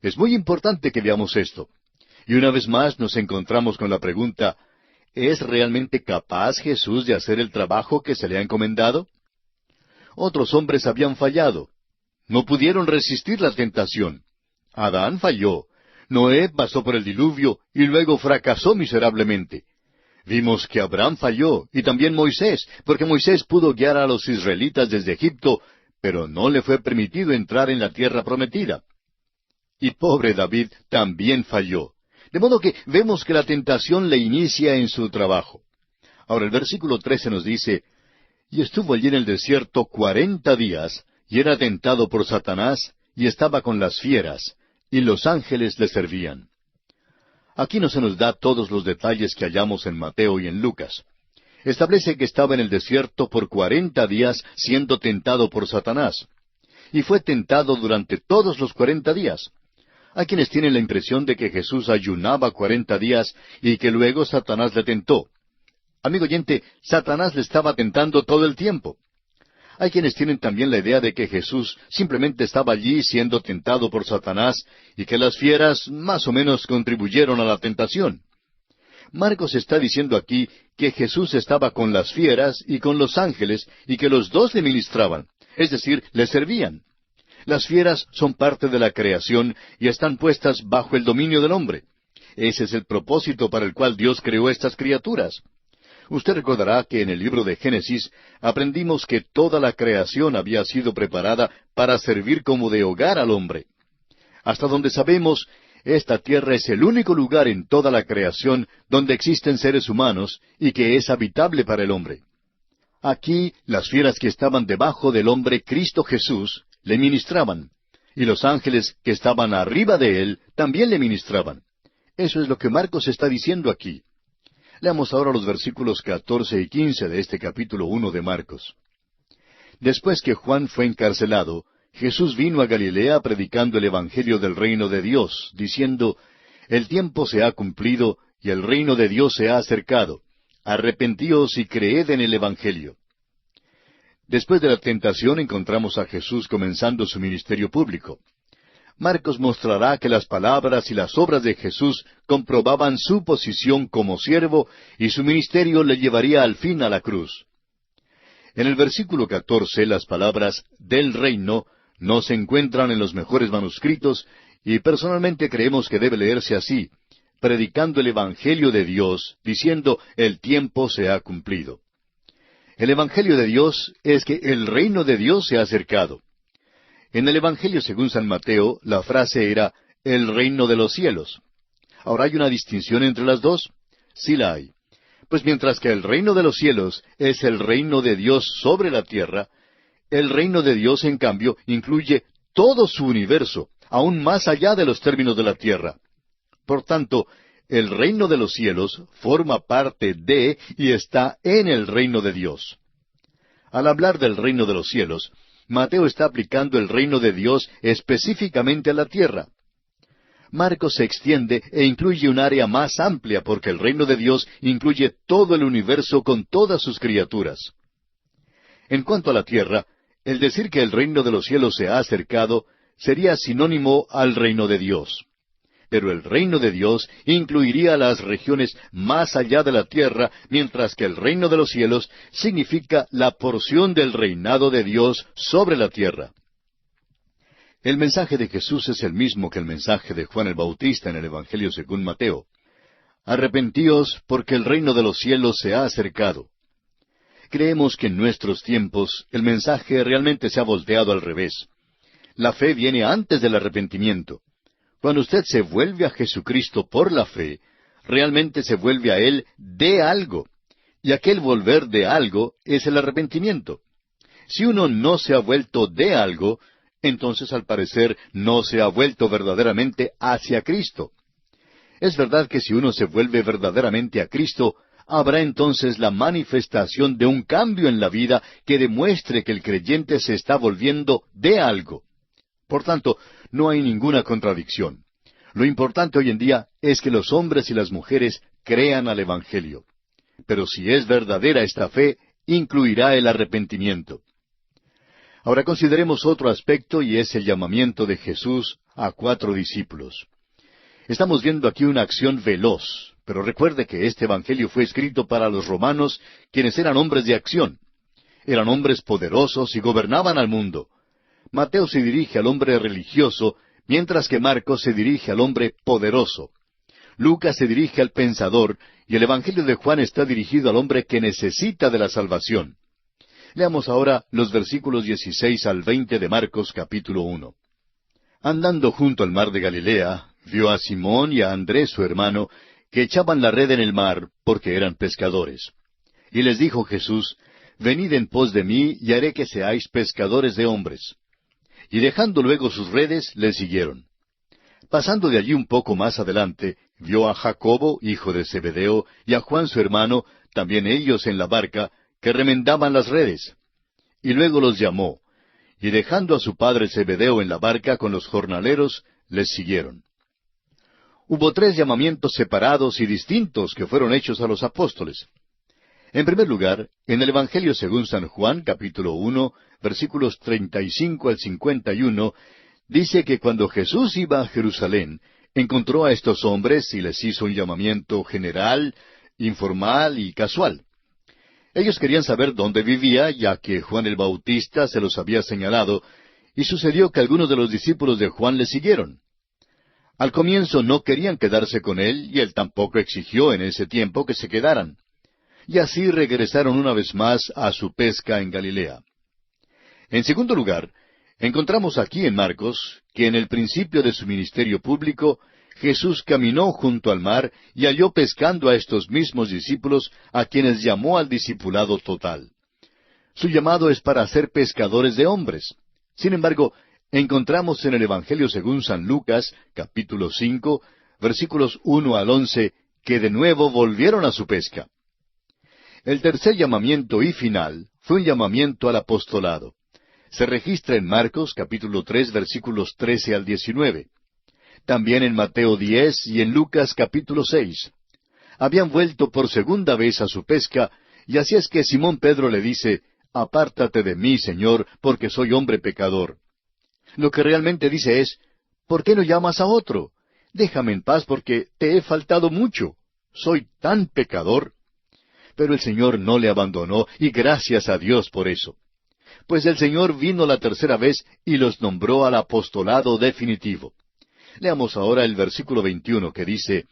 Es muy importante que veamos esto. Y una vez más nos encontramos con la pregunta, ¿es realmente capaz Jesús de hacer el trabajo que se le ha encomendado? Otros hombres habían fallado. No pudieron resistir la tentación. Adán falló. Noé pasó por el diluvio y luego fracasó miserablemente. Vimos que Abraham falló y también Moisés, porque Moisés pudo guiar a los israelitas desde Egipto, pero no le fue permitido entrar en la tierra prometida. Y pobre David también falló. De modo que vemos que la tentación le inicia en su trabajo. Ahora el versículo 13 nos dice, y estuvo allí en el desierto 40 días, y era tentado por Satanás, y estaba con las fieras, y los ángeles le servían. Aquí no se nos da todos los detalles que hallamos en Mateo y en Lucas. Establece que estaba en el desierto por 40 días siendo tentado por Satanás. Y fue tentado durante todos los 40 días. Hay quienes tienen la impresión de que Jesús ayunaba 40 días y que luego Satanás le tentó. Amigo oyente, Satanás le estaba tentando todo el tiempo. Hay quienes tienen también la idea de que Jesús simplemente estaba allí siendo tentado por Satanás y que las fieras más o menos contribuyeron a la tentación. Marcos está diciendo aquí que Jesús estaba con las fieras y con los ángeles y que los dos le ministraban, es decir, le servían. Las fieras son parte de la creación y están puestas bajo el dominio del hombre. Ese es el propósito para el cual Dios creó estas criaturas. Usted recordará que en el libro de Génesis aprendimos que toda la creación había sido preparada para servir como de hogar al hombre. Hasta donde sabemos, esta tierra es el único lugar en toda la creación donde existen seres humanos y que es habitable para el hombre. Aquí, las fieras que estaban debajo del hombre Cristo Jesús le ministraban, y los ángeles que estaban arriba de él también le ministraban. Eso es lo que Marcos está diciendo aquí. Leamos ahora los versículos 14 y 15 de este capítulo 1 de Marcos. Después que Juan fue encarcelado, Jesús vino a Galilea predicando el Evangelio del reino de Dios, diciendo, El tiempo se ha cumplido y el reino de Dios se ha acercado. Arrepentíos y creed en el Evangelio. Después de la tentación encontramos a Jesús comenzando su ministerio público. Marcos mostrará que las palabras y las obras de Jesús comprobaban su posición como siervo y su ministerio le llevaría al fin a la cruz. En el versículo 14 las palabras «del reino» no se encuentran en los mejores manuscritos y personalmente creemos que debe leerse así, predicando el Evangelio de Dios, diciendo «el tiempo se ha cumplido». El Evangelio de Dios es que el reino de Dios se ha acercado. En el Evangelio según San Mateo, la frase era «el reino de los cielos». ¿Ahora hay una distinción entre las dos? Sí la hay. Pues mientras que el reino de los cielos es el reino de Dios sobre la tierra, el reino de Dios, en cambio, incluye todo su universo, aún más allá de los términos de la tierra. Por tanto, el reino de los cielos forma parte de y está en el reino de Dios. Al hablar del reino de los cielos, Mateo está aplicando el reino de Dios específicamente a la tierra. Marcos se extiende e incluye un área más amplia porque el reino de Dios incluye todo el universo con todas sus criaturas. En cuanto a la tierra, el decir que el reino de los cielos se ha acercado sería sinónimo al reino de Dios. Pero el reino de Dios incluiría las regiones más allá de la tierra, mientras que el reino de los cielos significa la porción del reinado de Dios sobre la tierra. El mensaje de Jesús es el mismo que el mensaje de Juan el Bautista en el Evangelio según Mateo. Arrepentíos porque el reino de los cielos se ha acercado. Creemos que en nuestros tiempos el mensaje realmente se ha volteado al revés. La fe viene antes del arrepentimiento. Cuando usted se vuelve a Jesucristo por la fe, realmente se vuelve a Él de algo. Y aquel volver de algo es el arrepentimiento. Si uno no se ha vuelto de algo, entonces al parecer no se ha vuelto verdaderamente hacia Cristo. Es verdad que si uno se vuelve verdaderamente a Cristo, habrá entonces la manifestación de un cambio en la vida que demuestre que el creyente se está volviendo de algo. Por tanto, no hay ninguna contradicción. Lo importante hoy en día es que los hombres y las mujeres crean al Evangelio. Pero si es verdadera esta fe, incluirá el arrepentimiento. Ahora consideremos otro aspecto y es el llamamiento de Jesús a 4 discípulos. Estamos viendo aquí una acción veloz, pero recuerde que este Evangelio fue escrito para los romanos, quienes eran hombres de acción. Eran hombres poderosos y gobernaban al mundo. Mateo se dirige al hombre religioso, mientras que Marcos se dirige al hombre poderoso. Lucas se dirige al pensador, y el Evangelio de Juan está dirigido al hombre que necesita de la salvación. Leamos ahora los versículos 16 al 20 de Marcos capítulo 1. Andando junto al mar de Galilea, vio a Simón y a Andrés su hermano, que echaban la red en el mar, porque eran pescadores. Y les dijo Jesús, Venid en pos de mí, y haré que seáis pescadores de hombres. Y dejando luego sus redes, le siguieron. Pasando de allí un poco más adelante, vio a Jacobo, hijo de Zebedeo, y a Juan su hermano, también ellos en la barca, que remendaban las redes. Y luego los llamó, y dejando a su padre Zebedeo en la barca con los jornaleros, les siguieron. Hubo 3 llamamientos separados y distintos que fueron hechos a los apóstoles. En primer lugar, en el Evangelio según San Juan, capítulo 1, versículos 35 al 51, dice que cuando Jesús iba a Jerusalén, encontró a estos hombres y les hizo un llamamiento general, informal y casual. Ellos querían saber dónde vivía, ya que Juan el Bautista se los había señalado, y sucedió que algunos de los discípulos de Juan le siguieron. Al comienzo no querían quedarse con él, y él tampoco exigió en ese tiempo que se quedaran. Y así regresaron una vez más a su pesca en Galilea. En segundo lugar, encontramos aquí en Marcos que en el principio de su ministerio público, Jesús caminó junto al mar y halló pescando a estos mismos discípulos a quienes llamó al discipulado total. Su llamado es para ser pescadores de hombres. Sin embargo, encontramos en el Evangelio según San Lucas, capítulo 5, versículos 1 al 11, que de nuevo volvieron a su pesca. El tercer llamamiento y final fue un llamamiento al apostolado. Se registra en Marcos, capítulo 3, versículos 13 al 19. También en Mateo 10 y en Lucas, capítulo 6. Habían vuelto por segunda vez a su pesca, y así es que Simón Pedro le dice, «Apártate de mí, Señor, porque soy hombre pecador». Lo que realmente dice es, «¿Por qué no llamas a otro? Déjame en paz porque te he faltado mucho. Soy tan pecador». Pero el Señor no le abandonó, y gracias a Dios por eso. Pues el Señor vino la tercera vez y los nombró al apostolado definitivo. Leamos ahora el versículo 21 que dice,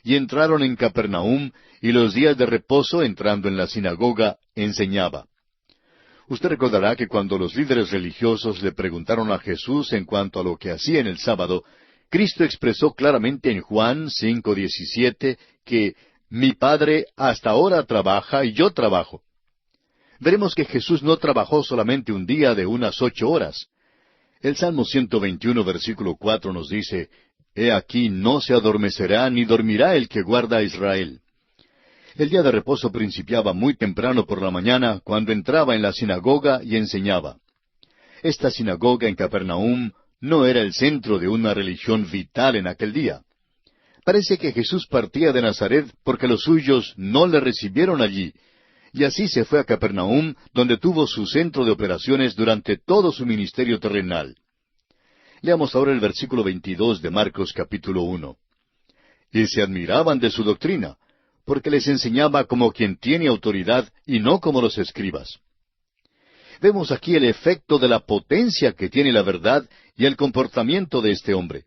«Y entraron en Capernaum, y los días de reposo, entrando en la sinagoga, enseñaba». Usted recordará que cuando los líderes religiosos le preguntaron a Jesús en cuanto a lo que hacía en el sábado, Cristo expresó claramente en Juan 5:17 que «Mi Padre hasta ahora trabaja y yo trabajo». Veremos que Jesús no trabajó solamente un día de unas 8 horas. El Salmo 121, versículo 4 nos dice, «He aquí no se adormecerá ni dormirá el que guarda a Israel». El día de reposo principiaba muy temprano por la mañana, cuando entraba en la sinagoga y enseñaba. Esta sinagoga en Capernaum no era el centro de una religión vital en aquel día. Parece que Jesús partía de Nazaret porque los suyos no le recibieron allí, y así se fue a Capernaum, donde tuvo su centro de operaciones durante todo su ministerio terrenal. Leamos ahora el versículo 22 de Marcos capítulo 1. «Y se admiraban de su doctrina, porque les enseñaba como quien tiene autoridad y no como los escribas». Vemos aquí el efecto de la potencia que tiene la verdad y el comportamiento de este hombre.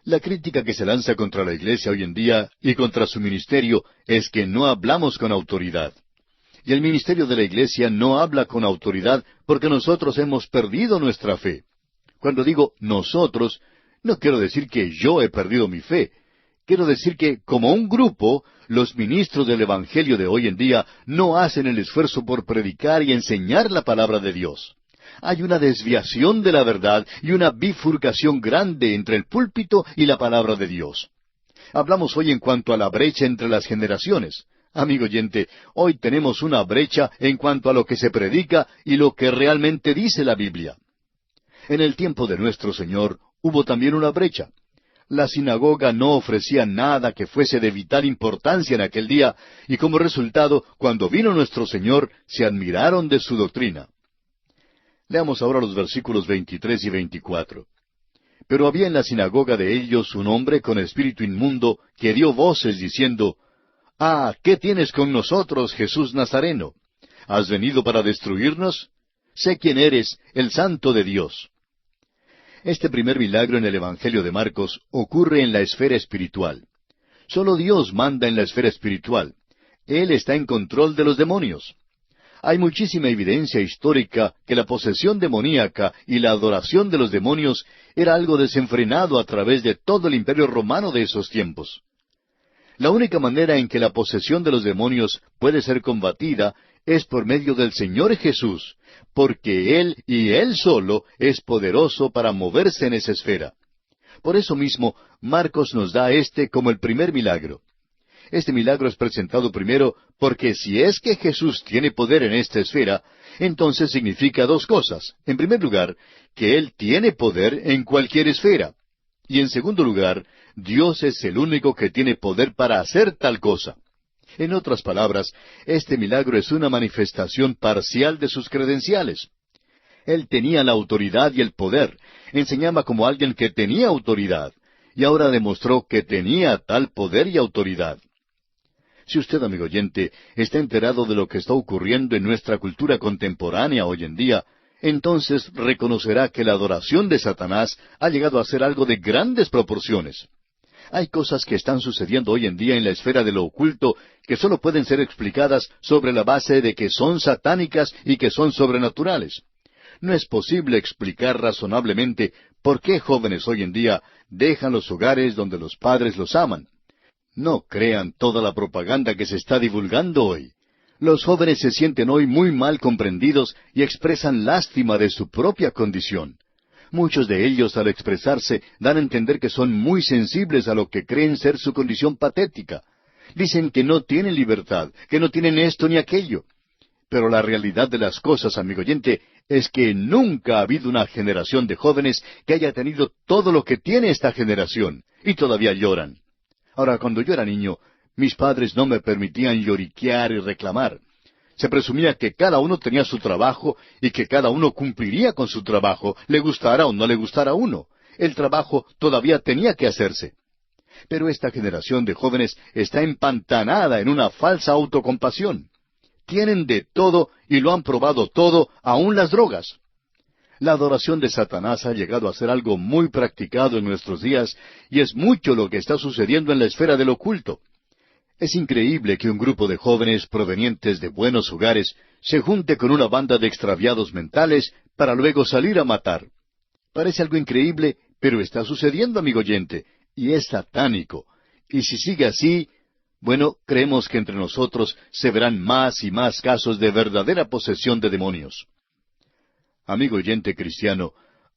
La crítica que se lanza contra la iglesia hoy en día y contra su ministerio es que no hablamos con autoridad. Y el ministerio de la iglesia no habla con autoridad porque nosotros hemos perdido nuestra fe. Cuando digo nosotros, no quiero decir que yo he perdido mi fe. Quiero decir que, como un grupo, los ministros del Evangelio de hoy en día no hacen el esfuerzo por predicar y enseñar la palabra de Dios. Hay una desviación de la verdad y una bifurcación grande entre el púlpito y la palabra de Dios. Hablamos hoy en cuanto a la brecha entre las generaciones. Amigo oyente, hoy tenemos una brecha en cuanto a lo que se predica y lo que realmente dice la Biblia. En el tiempo de nuestro Señor hubo también una brecha. La sinagoga no ofrecía nada que fuese de vital importancia en aquel día, y como resultado, cuando vino nuestro Señor, se admiraron de su doctrina. Leamos ahora los versículos 23 y 24. «Pero había en la sinagoga de ellos un hombre con espíritu inmundo que dio voces diciendo, «Ah, ¿qué tienes con nosotros, Jesús Nazareno? ¿Has venido para destruirnos? Sé quién eres, el Santo de Dios». Este primer milagro en el Evangelio de Marcos ocurre en la esfera espiritual. Solo Dios manda en la esfera espiritual. Él está en control de los demonios. Hay muchísima evidencia histórica que la posesión demoníaca y la adoración de los demonios era algo desenfrenado a través de todo el imperio romano de esos tiempos. La única manera en que la posesión de los demonios puede ser combatida es por medio del Señor Jesús, porque Él y Él solo es poderoso para moverse en esa esfera. Por eso mismo, Marcos nos da este como el primer milagro. Este milagro es presentado primero porque si es que Jesús tiene poder en esta esfera, entonces significa dos cosas. En primer lugar, que Él tiene poder en cualquier esfera. Y en segundo lugar, Dios es el único que tiene poder para hacer tal cosa. En otras palabras, este milagro es una manifestación parcial de sus credenciales. Él tenía la autoridad y el poder, enseñaba como alguien que tenía autoridad, y ahora demostró que tenía tal poder y autoridad. Si usted, amigo oyente, está enterado de lo que está ocurriendo en nuestra cultura contemporánea hoy en día, entonces reconocerá que la adoración de Satanás ha llegado a ser algo de grandes proporciones. Hay cosas que están sucediendo hoy en día en la esfera de lo oculto que solo pueden ser explicadas sobre la base de que son satánicas y que son sobrenaturales. No es posible explicar razonablemente por qué jóvenes hoy en día dejan los hogares donde los padres los aman. No crean toda la propaganda que se está divulgando hoy. Los jóvenes se sienten hoy muy mal comprendidos y expresan lástima de su propia condición. Muchos de ellos, al expresarse, dan a entender que son muy sensibles a lo que creen ser su condición patética. Dicen que no tienen libertad, que no tienen esto ni aquello. Pero la realidad de las cosas, amigo oyente, es que nunca ha habido una generación de jóvenes que haya tenido todo lo que tiene esta generación, y todavía lloran. Ahora, cuando yo era niño, mis padres no me permitían lloriquear y reclamar. Se presumía que cada uno tenía su trabajo y que cada uno cumpliría con su trabajo, le gustara o no le gustara a uno. El trabajo todavía tenía que hacerse. Pero esta generación de jóvenes está empantanada en una falsa autocompasión. Tienen de todo y lo han probado todo, aun las drogas. La adoración de Satanás ha llegado a ser algo muy practicado en nuestros días, y es mucho lo que está sucediendo en la esfera del oculto. Es increíble que un grupo de jóvenes provenientes de buenos hogares se junte con una banda de extraviados mentales para luego salir a matar. Parece algo increíble, pero está sucediendo, amigo oyente, y es satánico. Y si sigue así, bueno, creemos que entre nosotros se verán más y más casos de verdadera posesión de demonios. Amigo oyente cristiano,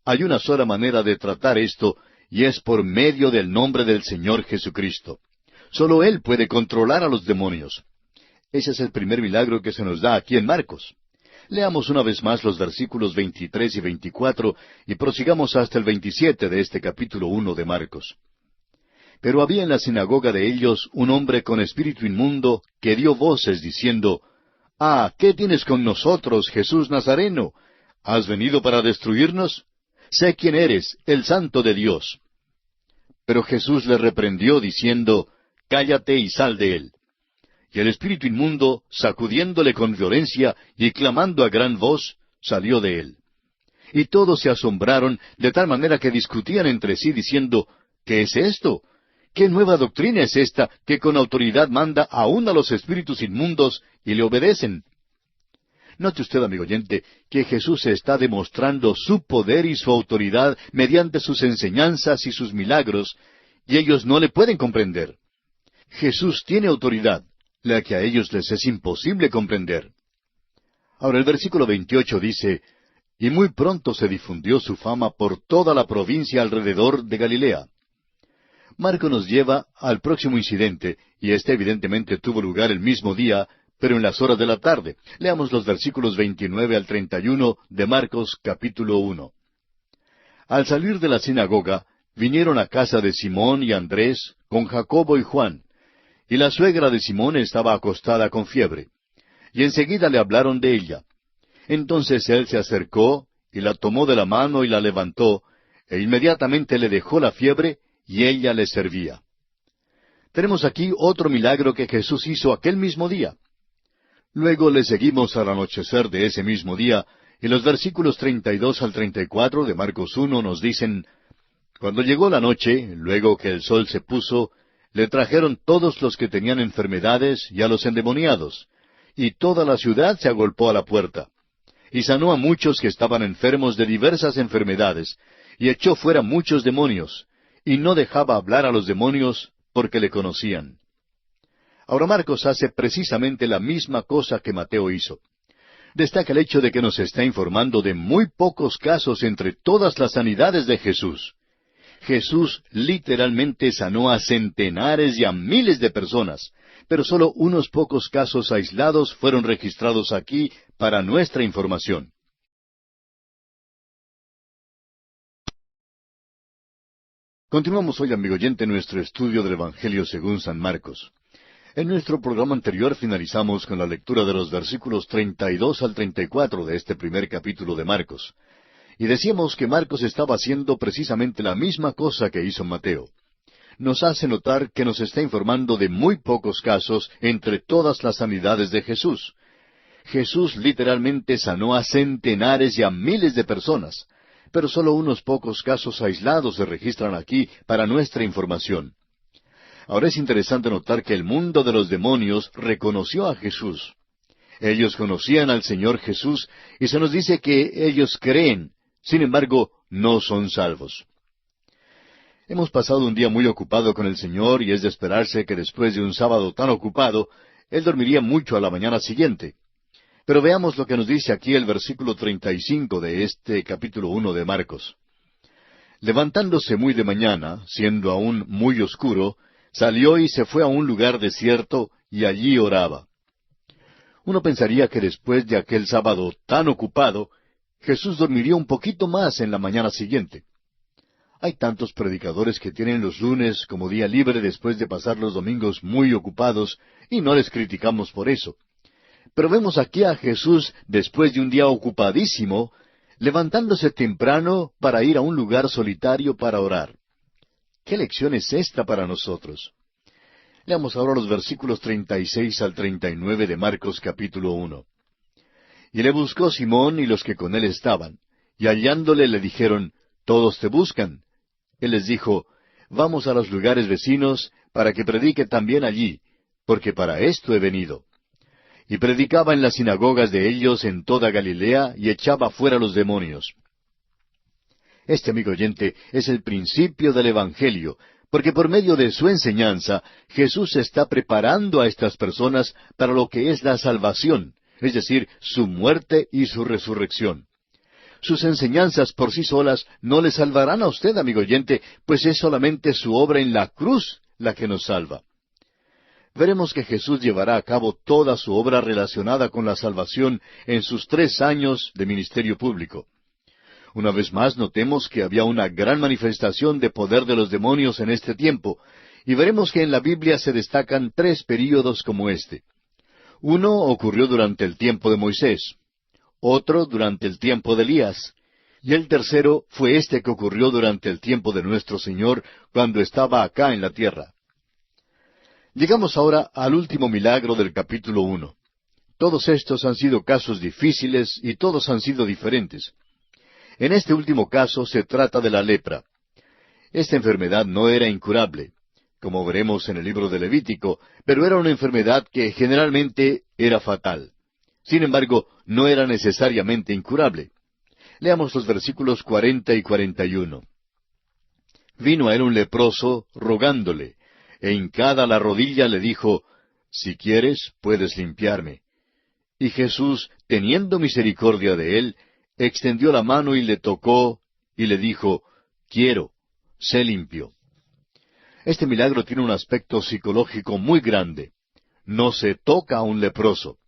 hay una sola manera de tratar esto, y es por medio del nombre del Señor Jesucristo. Solo Él puede controlar a los demonios. Ese es el primer milagro que se nos da aquí en Marcos. Leamos una vez más los versículos 23 y 24 y prosigamos hasta el 27 de este capítulo 1 de Marcos. Pero había en la sinagoga de ellos un hombre con espíritu inmundo que dio voces diciendo, «Ah, ¿qué tienes con nosotros, Jesús Nazareno? ¿Has venido para destruirnos? Sé quién eres, el Santo de Dios». Pero Jesús le reprendió diciendo, «Cállate y sal de él». Y el espíritu inmundo, sacudiéndole con violencia y clamando a gran voz, salió de él. Y todos se asombraron de tal manera que discutían entre sí diciendo, «¿Qué es esto? ¿Qué nueva doctrina es esta que con autoridad manda aún a los espíritus inmundos y le obedecen?» Note usted, amigo oyente, que Jesús está demostrando su poder y su autoridad mediante sus enseñanzas y sus milagros, y ellos no le pueden comprender. Jesús tiene autoridad, la que a ellos les es imposible comprender. Ahora el versículo 28 dice, «Y muy pronto se difundió su fama por toda la provincia alrededor de Galilea». Marco nos lleva al próximo incidente, y este evidentemente tuvo lugar el mismo día, pero en las horas de la tarde. Leamos los versículos 29 al 31 de Marcos capítulo 1. Al salir de la sinagoga, vinieron a casa de Simón y Andrés, con Jacobo y Juan, y la suegra de Simón estaba acostada con fiebre. Y enseguida le hablaron de ella. Entonces él se acercó, y la tomó de la mano y la levantó, e inmediatamente le dejó la fiebre, y ella le servía. Tenemos aquí otro milagro que Jesús hizo aquel mismo día. Luego le seguimos al anochecer de ese mismo día, y los versículos 32 al 34 de Marcos 1 nos dicen, «Cuando llegó la noche, luego que el sol se puso, le trajeron todos los que tenían enfermedades y a los endemoniados, y toda la ciudad se agolpó a la puerta. Y sanó a muchos que estaban enfermos de diversas enfermedades, y echó fuera muchos demonios, y no dejaba hablar a los demonios porque le conocían». Ahora Marcos hace precisamente la misma cosa que Mateo hizo. Destaca el hecho de que nos está informando de muy pocos casos entre todas las sanidades de Jesús. Jesús literalmente sanó a centenares y a miles de personas, pero solo unos pocos casos aislados fueron registrados aquí para nuestra información. Continuamos hoy, amigo oyente, nuestro estudio del Evangelio según San Marcos. En nuestro programa anterior finalizamos con la lectura de los versículos 32 al 34 de este primer capítulo de Marcos. Y decíamos que Marcos estaba haciendo precisamente la misma cosa que hizo Mateo. Nos hace notar que nos está informando de muy pocos casos entre todas las sanidades de Jesús. Jesús literalmente sanó a centenares y a miles de personas, pero solo unos pocos casos aislados se registran aquí para nuestra información. Ahora es interesante notar que el mundo de los demonios reconoció a Jesús. Ellos conocían al Señor Jesús y se nos dice que ellos creen, sin embargo, no son salvos. Hemos pasado un día muy ocupado con el Señor y es de esperarse que después de un sábado tan ocupado, él dormiría mucho a la mañana siguiente. Pero veamos lo que nos dice aquí el versículo 35 de este capítulo 1 de Marcos. Levantándose muy de mañana, siendo aún muy oscuro, salió y se fue a un lugar desierto, y allí oraba. Uno pensaría que después de aquel sábado tan ocupado, Jesús dormiría un poquito más en la mañana siguiente. Hay tantos predicadores que tienen los lunes como día libre después de pasar los domingos muy ocupados, y no les criticamos por eso. Pero vemos aquí a Jesús, después de un día ocupadísimo, levantándose temprano para ir a un lugar solitario para orar. ¿Qué lección es esta para nosotros? Leamos ahora los versículos 36 al 39 de Marcos capítulo 1. Y le buscó Simón y los que con él estaban, y hallándole le dijeron, «Todos te buscan». Él les dijo, «Vamos a los lugares vecinos, para que predique también allí, porque para esto he venido». Y predicaba en las sinagogas de ellos en toda Galilea, y echaba fuera los demonios. Este, amigo oyente, es el principio del Evangelio, porque por medio de su enseñanza, Jesús está preparando a estas personas para lo que es la salvación, es decir, su muerte y su resurrección. Sus enseñanzas por sí solas no le salvarán a usted, amigo oyente, pues es solamente su obra en la cruz la que nos salva. Veremos que Jesús llevará a cabo toda su obra relacionada con la salvación en sus 3 años de ministerio público. Una vez más notemos que había una gran manifestación de poder de los demonios en este tiempo, y veremos que en la Biblia se destacan 3 períodos como este. Uno ocurrió durante el tiempo de Moisés, otro durante el tiempo de Elías, y el tercero fue este que ocurrió durante el tiempo de nuestro Señor, cuando estaba acá en la tierra. Llegamos ahora al último milagro del capítulo 1. Todos estos han sido casos difíciles y todos han sido diferentes. En este último caso se trata de la lepra. Esta enfermedad no era incurable, como veremos en el libro de Levítico, pero era una enfermedad que generalmente era fatal. Sin embargo, no era necesariamente incurable. Leamos los versículos 40 y 41. Vino a él un leproso, rogándole, e hincada la rodilla le dijo, «Si quieres, puedes limpiarme». Y Jesús, teniendo misericordia de él, extendió la mano y le tocó, y le dijo, «Quiero, sé limpio». Este milagro tiene un aspecto psicológico muy grande. No se toca a un leproso.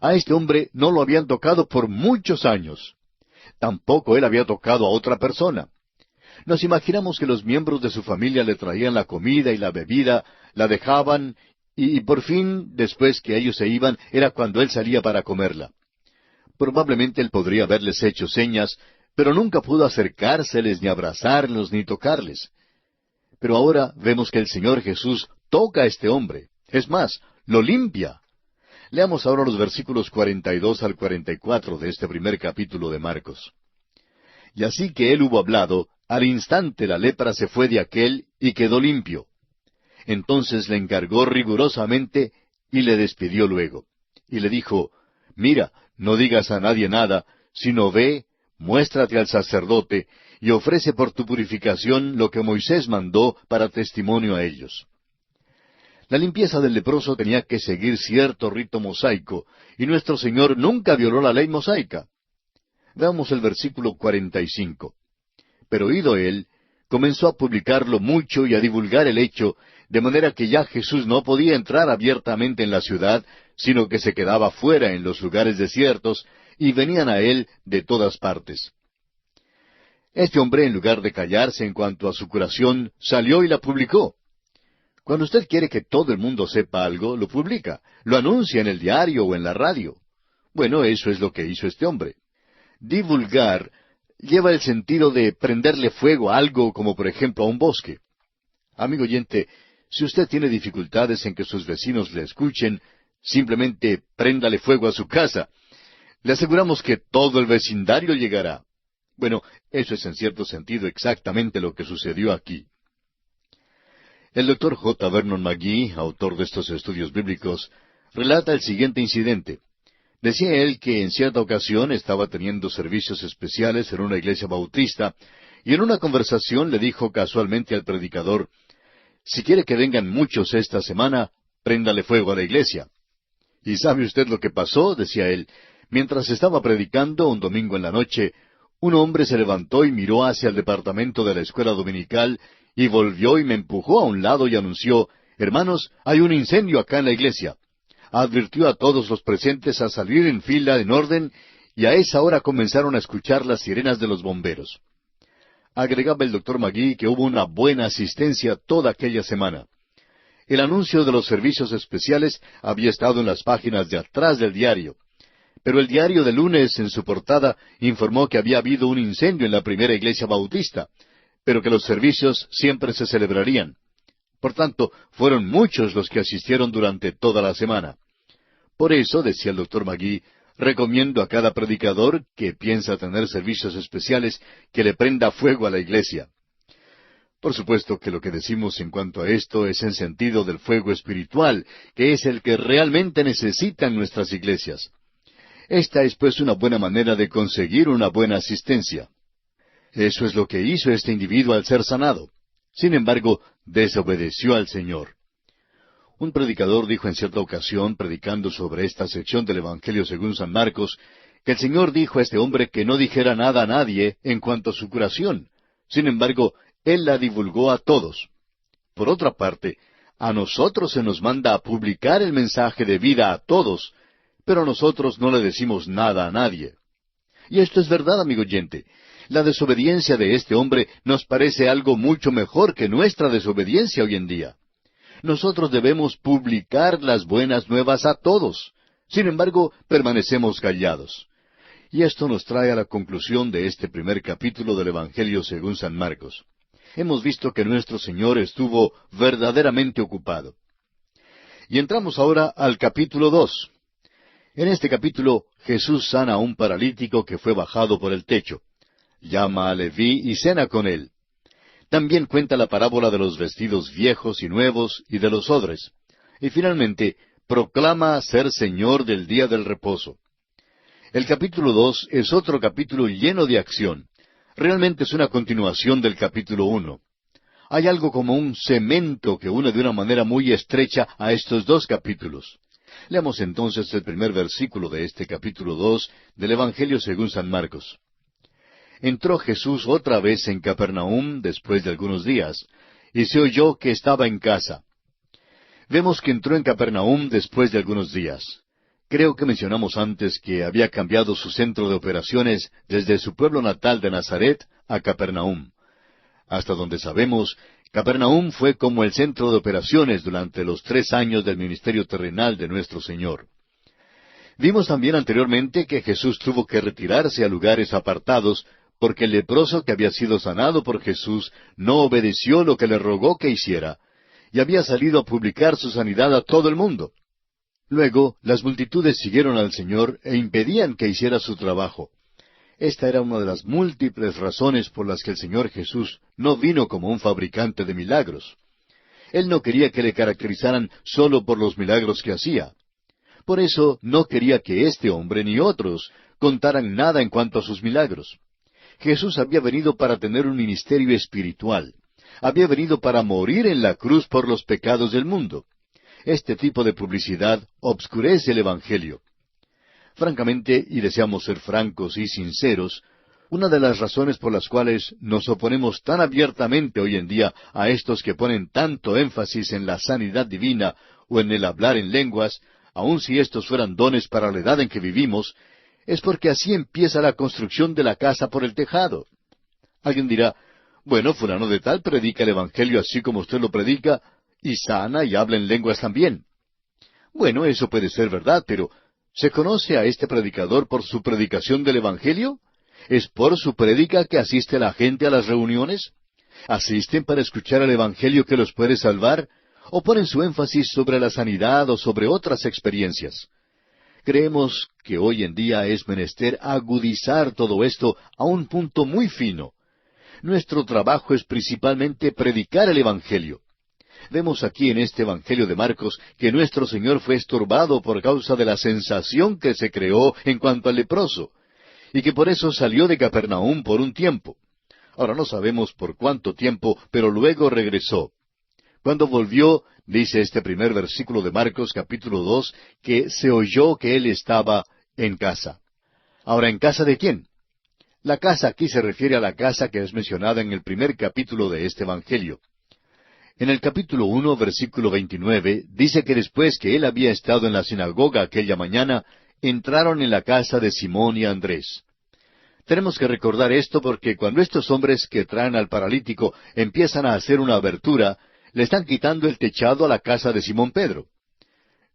A este hombre no lo habían tocado por muchos años. Tampoco él había tocado a otra persona. Nos imaginamos que los miembros de su familia le traían la comida y la bebida, la dejaban, y por fin, después que ellos se iban, era cuando él salía para comerla. Probablemente él podría haberles hecho señas, pero nunca pudo acercárseles, ni abrazarlos, ni tocarles. Pero ahora vemos que el Señor Jesús toca a este hombre. Es más, lo limpia. Leamos ahora los versículos 42 al 44 de este primer capítulo de Marcos. Y así que él hubo hablado, al instante la lepra se fue de aquél y quedó limpio. Entonces le encargó rigurosamente y le despidió luego. Y le dijo, «Mira, no digas a nadie nada, sino ve, muéstrate al sacerdote, y ofrece por tu purificación lo que Moisés mandó para testimonio a ellos». La limpieza del leproso tenía que seguir cierto rito mosaico, y nuestro Señor nunca violó la ley mosaica. Veamos el versículo 45. Pero oído él, comenzó a publicarlo mucho y a divulgar el hecho, de manera que ya Jesús no podía entrar abiertamente en la ciudad, sino que se quedaba fuera en los lugares desiertos, y venían a él de todas partes. Este hombre, en lugar de callarse en cuanto a su curación, salió y la publicó. Cuando usted quiere que todo el mundo sepa algo, lo publica, lo anuncia en el diario o en la radio. Bueno, eso es lo que hizo este hombre. Divulgar lleva el sentido de prenderle fuego a algo como por ejemplo a un bosque. Amigo oyente, si usted tiene dificultades en que sus vecinos le escuchen, simplemente préndale fuego a su casa. Le aseguramos que todo el vecindario llegará. Bueno, eso es en cierto sentido exactamente lo que sucedió aquí. El Dr. J. Vernon McGee, autor de estos estudios bíblicos, relata el siguiente incidente. Decía él que en cierta ocasión estaba teniendo servicios especiales en una iglesia bautista, y en una conversación le dijo casualmente al predicador, «Si quiere que vengan muchos esta semana, préndale fuego a la iglesia». ¿Y sabe usted lo que pasó?, decía él. Mientras estaba predicando un domingo en la noche, un hombre se levantó y miró hacia el departamento de la escuela dominical y volvió y me empujó a un lado y anunció: «Hermanos, hay un incendio acá en la iglesia». Advirtió a todos los presentes a salir en fila en orden, y a esa hora comenzaron a escuchar las sirenas de los bomberos. Agregaba el doctor Magui que hubo una buena asistencia toda aquella semana. El anuncio de los servicios especiales había estado en las páginas de atrás del diario, pero el diario del lunes en su portada informó que había habido un incendio en la primera iglesia bautista, pero que los servicios siempre se celebrarían. Por tanto, fueron muchos los que asistieron durante toda la semana. Por eso, decía el doctor Magui, recomiendo a cada predicador que piensa tener servicios especiales que le prenda fuego a la iglesia. Por supuesto que lo que decimos en cuanto a esto es en sentido del fuego espiritual, que es el que realmente necesitan nuestras iglesias. Esta es pues una buena manera de conseguir una buena asistencia. Eso es lo que hizo este individuo al ser sanado. Sin embargo, desobedeció al Señor. Un predicador dijo en cierta ocasión, predicando sobre esta sección del Evangelio según San Marcos, que el Señor dijo a este hombre que no dijera nada a nadie en cuanto a su curación. Sin embargo, Él la divulgó a todos. Por otra parte, a nosotros se nos manda a publicar el mensaje de vida a todos, pero nosotros no le decimos nada a nadie. Y esto es verdad, amigo oyente. La desobediencia de este hombre nos parece algo mucho mejor que nuestra desobediencia hoy en día. Nosotros debemos publicar las buenas nuevas a todos. Sin embargo, permanecemos callados. Y esto nos trae a la conclusión de este primer capítulo del Evangelio según San Marcos. Hemos visto que nuestro Señor estuvo verdaderamente ocupado. Y entramos ahora al capítulo 2. En este capítulo, Jesús sana a un paralítico que fue bajado por el techo. Llama a Leví y cena con él. También cuenta la parábola de los vestidos viejos y nuevos y de los odres. Y finalmente, proclama ser Señor del día del reposo. El capítulo 2 es otro capítulo lleno de acción. Realmente es una continuación del capítulo 1. Hay algo como un cemento que une de una manera muy estrecha a estos dos capítulos. Leamos entonces el primer versículo de este capítulo 2 del Evangelio según San Marcos. Entró Jesús otra vez en Capernaum después de algunos días, y se oyó que estaba en casa. Vemos que entró en Capernaum después de algunos días. Creo que mencionamos antes que había cambiado su centro de operaciones desde su pueblo natal de Nazaret a Capernaum. Hasta donde sabemos, Capernaum fue como el centro de operaciones durante los 3 años del ministerio terrenal de nuestro Señor. Vimos también anteriormente que Jesús tuvo que retirarse a lugares apartados porque el leproso que había sido sanado por Jesús no obedeció lo que le rogó que hiciera, y había salido a publicar su sanidad a todo el mundo. Luego, las multitudes siguieron al Señor e impedían que hiciera su trabajo. Esta era una de las múltiples razones por las que el Señor Jesús no vino como un fabricante de milagros. Él no quería que le caracterizaran solo por los milagros que hacía. Por eso no quería que este hombre ni otros contaran nada en cuanto a sus milagros. Jesús había venido para tener un ministerio espiritual. Había venido para morir en la cruz por los pecados del mundo. Este tipo de publicidad obscurece el Evangelio. Francamente, y deseamos ser francos y sinceros, una de las razones por las cuales nos oponemos tan abiertamente hoy en día a estos que ponen tanto énfasis en la sanidad divina o en el hablar en lenguas, aun si estos fueran dones para la edad en que vivimos, es porque así empieza la construcción de la casa por el tejado. Alguien dirá, bueno, fulano de tal predica el Evangelio así como usted lo predica, y sana y habla en lenguas también. Bueno, eso puede ser verdad, pero ¿se conoce a este predicador por su predicación del Evangelio? ¿Es por su prédica que asiste la gente a las reuniones? ¿Asisten para escuchar el Evangelio que los puede salvar? ¿O ponen su énfasis sobre la sanidad o sobre otras experiencias? Creemos que hoy en día es menester agudizar todo esto a un punto muy fino. Nuestro trabajo es principalmente predicar el Evangelio. Vemos aquí en este Evangelio de Marcos que nuestro Señor fue estorbado por causa de la sensación que se creó en cuanto al leproso, y que por eso salió de Capernaum por un tiempo. Ahora no sabemos por cuánto tiempo, pero luego regresó. Cuando volvió, dice este primer versículo de Marcos capítulo 2, que se oyó que él estaba en casa. Ahora, ¿en casa de quién? La casa aquí se refiere a la casa que es mencionada en el primer capítulo de este Evangelio. En el capítulo 1, versículo 29, dice que después que él había estado en la sinagoga aquella mañana, entraron en la casa de Simón y Andrés. Tenemos que recordar esto porque cuando estos hombres que traen al paralítico empiezan a hacer una abertura, le están quitando el techado a la casa de Simón Pedro.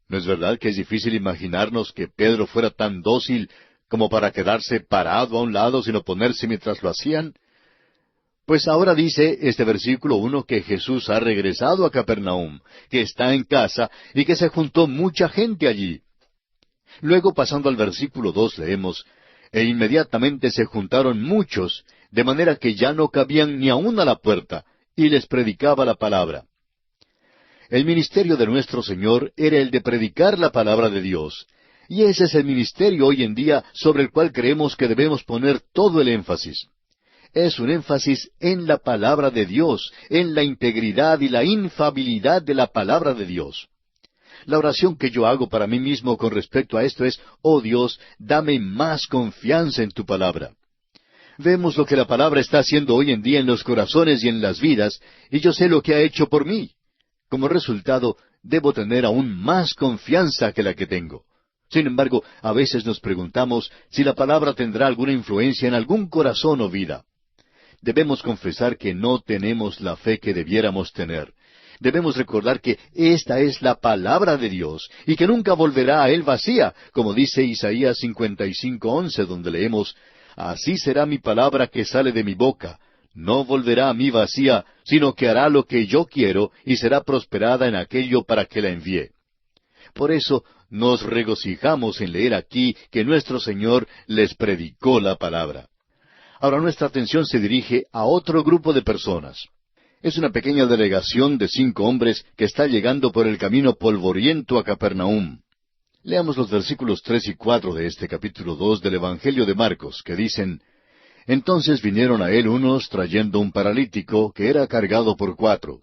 ¿No es verdad que es difícil imaginarnos que Pedro fuera tan dócil como para quedarse parado a un lado sin oponerse mientras lo hacían? Pues ahora dice este versículo 1 que Jesús ha regresado a Capernaum, que está en casa y que se juntó mucha gente allí. Luego, pasando al versículo 2, leemos, e inmediatamente se juntaron muchos, de manera que ya no cabían ni aun a la puerta, y les predicaba la palabra. El ministerio de nuestro Señor era el de predicar la palabra de Dios, y ese es el ministerio hoy en día sobre el cual creemos que debemos poner todo el énfasis. Es un énfasis en la palabra de Dios, en la integridad y la infalibilidad de la palabra de Dios. La oración que yo hago para mí mismo con respecto a esto es, oh Dios, dame más confianza en tu palabra. Vemos lo que la palabra está haciendo hoy en día en los corazones y en las vidas, y yo sé lo que ha hecho por mí. Como resultado, debo tener aún más confianza que la que tengo. Sin embargo, a veces nos preguntamos si la palabra tendrá alguna influencia en algún corazón o vida. Debemos confesar que no tenemos la fe que debiéramos tener. Debemos recordar que esta es la palabra de Dios y que nunca volverá a Él vacía, como dice Isaías 55:11, donde leemos, así será mi palabra que sale de mi boca. No volverá a mí vacía, sino que hará lo que yo quiero y será prosperada en aquello para que la envié. Por eso nos regocijamos en leer aquí que nuestro Señor les predicó la palabra. Ahora nuestra atención se dirige a otro grupo de personas. Es una pequeña delegación de 5 hombres que está llegando por el camino polvoriento a Capernaum. Leamos los versículos 3 y 4 de este capítulo 2 del Evangelio de Marcos, que dicen, entonces vinieron a él unos trayendo un paralítico que era cargado por 4.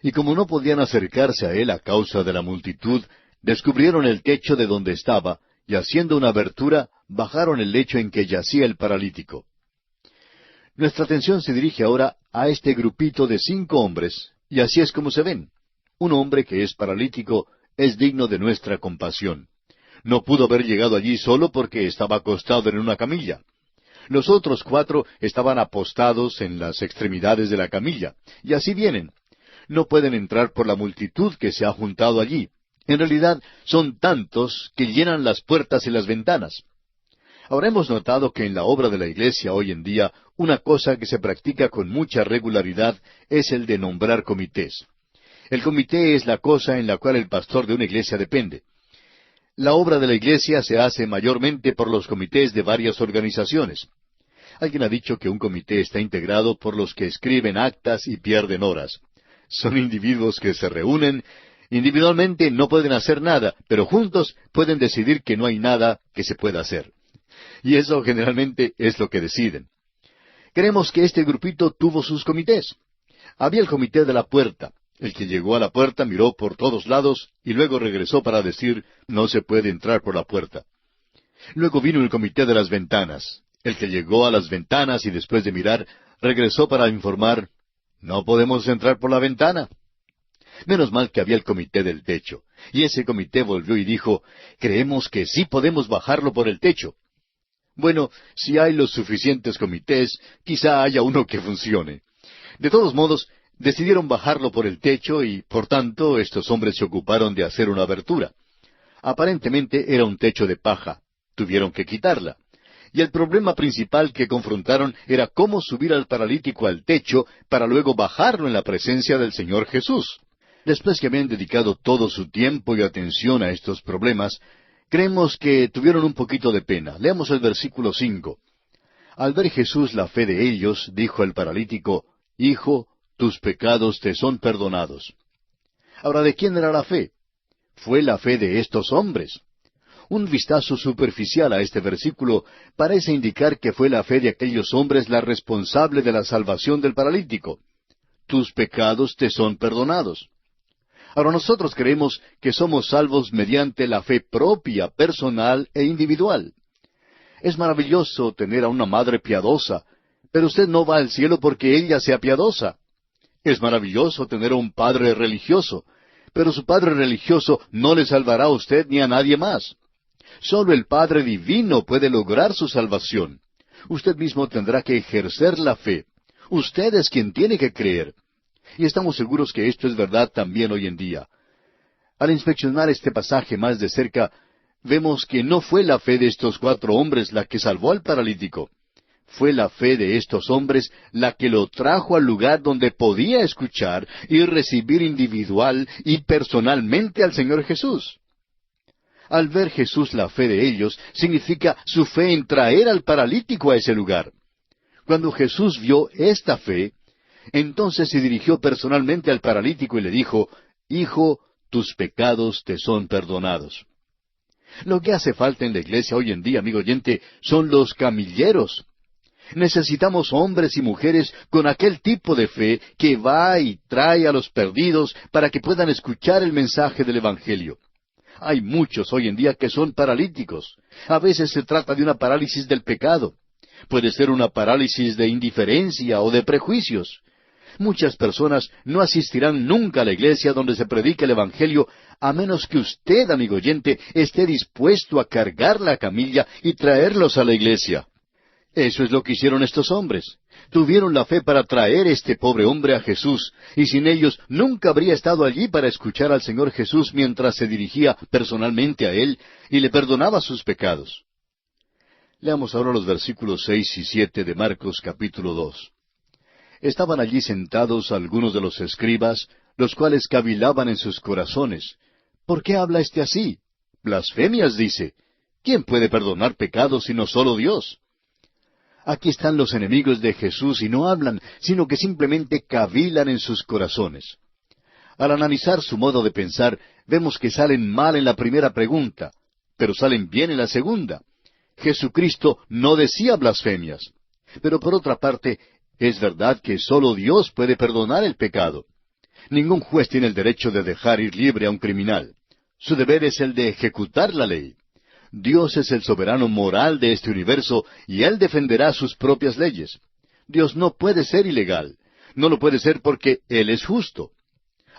Y como no podían acercarse a él a causa de la multitud, descubrieron el techo de donde estaba, y haciendo una abertura, bajaron el lecho en que yacía el paralítico. Nuestra atención se dirige ahora a este grupito de 5 hombres, y así es como se ven. Un hombre que es paralítico es digno de nuestra compasión. No pudo haber llegado allí solo porque estaba acostado en una camilla. Los otros 4 estaban apostados en las extremidades de la camilla, y así vienen. No pueden entrar por la multitud que se ha juntado allí. En realidad, son tantos que llenan las puertas y las ventanas. Ahora hemos notado que en la obra de la Iglesia hoy en día, una cosa que se practica con mucha regularidad es el de nombrar comités. El comité es la cosa en la cual el pastor de una iglesia depende. La obra de la Iglesia se hace mayormente por los comités de varias organizaciones. Alguien ha dicho que un comité está integrado por los que escriben actas y pierden horas. Son individuos que se reúnen, individualmente no pueden hacer nada, pero juntos pueden decidir que no hay nada que se pueda hacer. Y eso generalmente es lo que deciden. Creemos que este grupito tuvo sus comités. Había el comité de la puerta. El que llegó a la puerta miró por todos lados y luego regresó para decir, no se puede entrar por la puerta. Luego vino el comité de las ventanas. El que llegó a las ventanas y después de mirar, regresó para informar, no podemos entrar por la ventana. Menos mal que había el comité del techo. Y ese comité volvió y dijo, creemos que sí podemos bajarlo por el techo. Bueno, si hay los suficientes comités, quizá haya uno que funcione. De todos modos, decidieron bajarlo por el techo y, por tanto, estos hombres se ocuparon de hacer una abertura. Aparentemente era un techo de paja. Tuvieron que quitarla. Y el problema principal que confrontaron era cómo subir al paralítico al techo para luego bajarlo en la presencia del Señor Jesús. Después que habían dedicado todo su tiempo y atención a estos problemas, creemos que tuvieron un poquito de pena. Leamos el versículo 5. Al ver Jesús la fe de ellos, dijo el paralítico, Hijo, tus pecados te son perdonados. Ahora, ¿de quién era la fe? Fue la fe de estos hombres. Un vistazo superficial a este versículo parece indicar que fue la fe de aquellos hombres la responsable de la salvación del paralítico. tus pecados te son perdonados. Ahora nosotros creemos que somos salvos mediante la fe propia, personal e individual. Es maravilloso tener a una madre piadosa, pero usted no va al cielo porque ella sea piadosa. Es maravilloso tener a un padre religioso, pero su padre religioso no le salvará a usted ni a nadie más. Solo el Padre Divino puede lograr su salvación. Usted mismo tendrá que ejercer la fe. Usted es quien tiene que creer. Y estamos seguros que esto es verdad también hoy en día. Al inspeccionar este pasaje más de cerca, vemos que no fue la fe de estos 4 hombres la que salvó al paralítico. Fue la fe de estos hombres la que lo trajo al lugar donde podía escuchar y recibir individual y personalmente al Señor Jesús. Al ver Jesús la fe de ellos, significa su fe en traer al paralítico a ese lugar. Cuando Jesús vio esta fe, entonces se dirigió personalmente al paralítico y le dijo, «Hijo, tus pecados te son perdonados». Lo que hace falta en la iglesia hoy en día, amigo oyente, son los camilleros. Necesitamos hombres y mujeres con aquel tipo de fe que va y trae a los perdidos para que puedan escuchar el mensaje del Evangelio. Hay muchos hoy en día que son paralíticos. A veces se trata de una parálisis del pecado. Puede ser una parálisis de indiferencia o de prejuicios. Muchas personas no asistirán nunca a la iglesia donde se predica el Evangelio, a menos que usted, amigo oyente, esté dispuesto a cargar la camilla y traerlos a la iglesia. Eso es lo que hicieron estos hombres. Tuvieron la fe para traer este pobre hombre a Jesús, y sin ellos nunca habría estado allí para escuchar al Señor Jesús mientras se dirigía personalmente a Él y le perdonaba sus pecados. Leamos ahora los versículos 6 y 7 de Marcos capítulo 2. Estaban allí sentados algunos de los escribas, los cuales cavilaban en sus corazones. ¿Por qué habla éste así? Blasfemias dice. ¿Quién puede perdonar pecados sino solo Dios? Aquí están los enemigos de Jesús y no hablan, sino que simplemente cavilan en sus corazones. Al analizar su modo de pensar, vemos que salen mal en la primera pregunta, pero salen bien en la segunda. Jesucristo no decía blasfemias. Pero por otra parte, es verdad que solo Dios puede perdonar el pecado. Ningún juez tiene el derecho de dejar ir libre a un criminal. Su deber es el de ejecutar la ley. Dios es el soberano moral de este universo y Él defenderá sus propias leyes. Dios no puede ser ilegal. No lo puede ser porque Él es justo.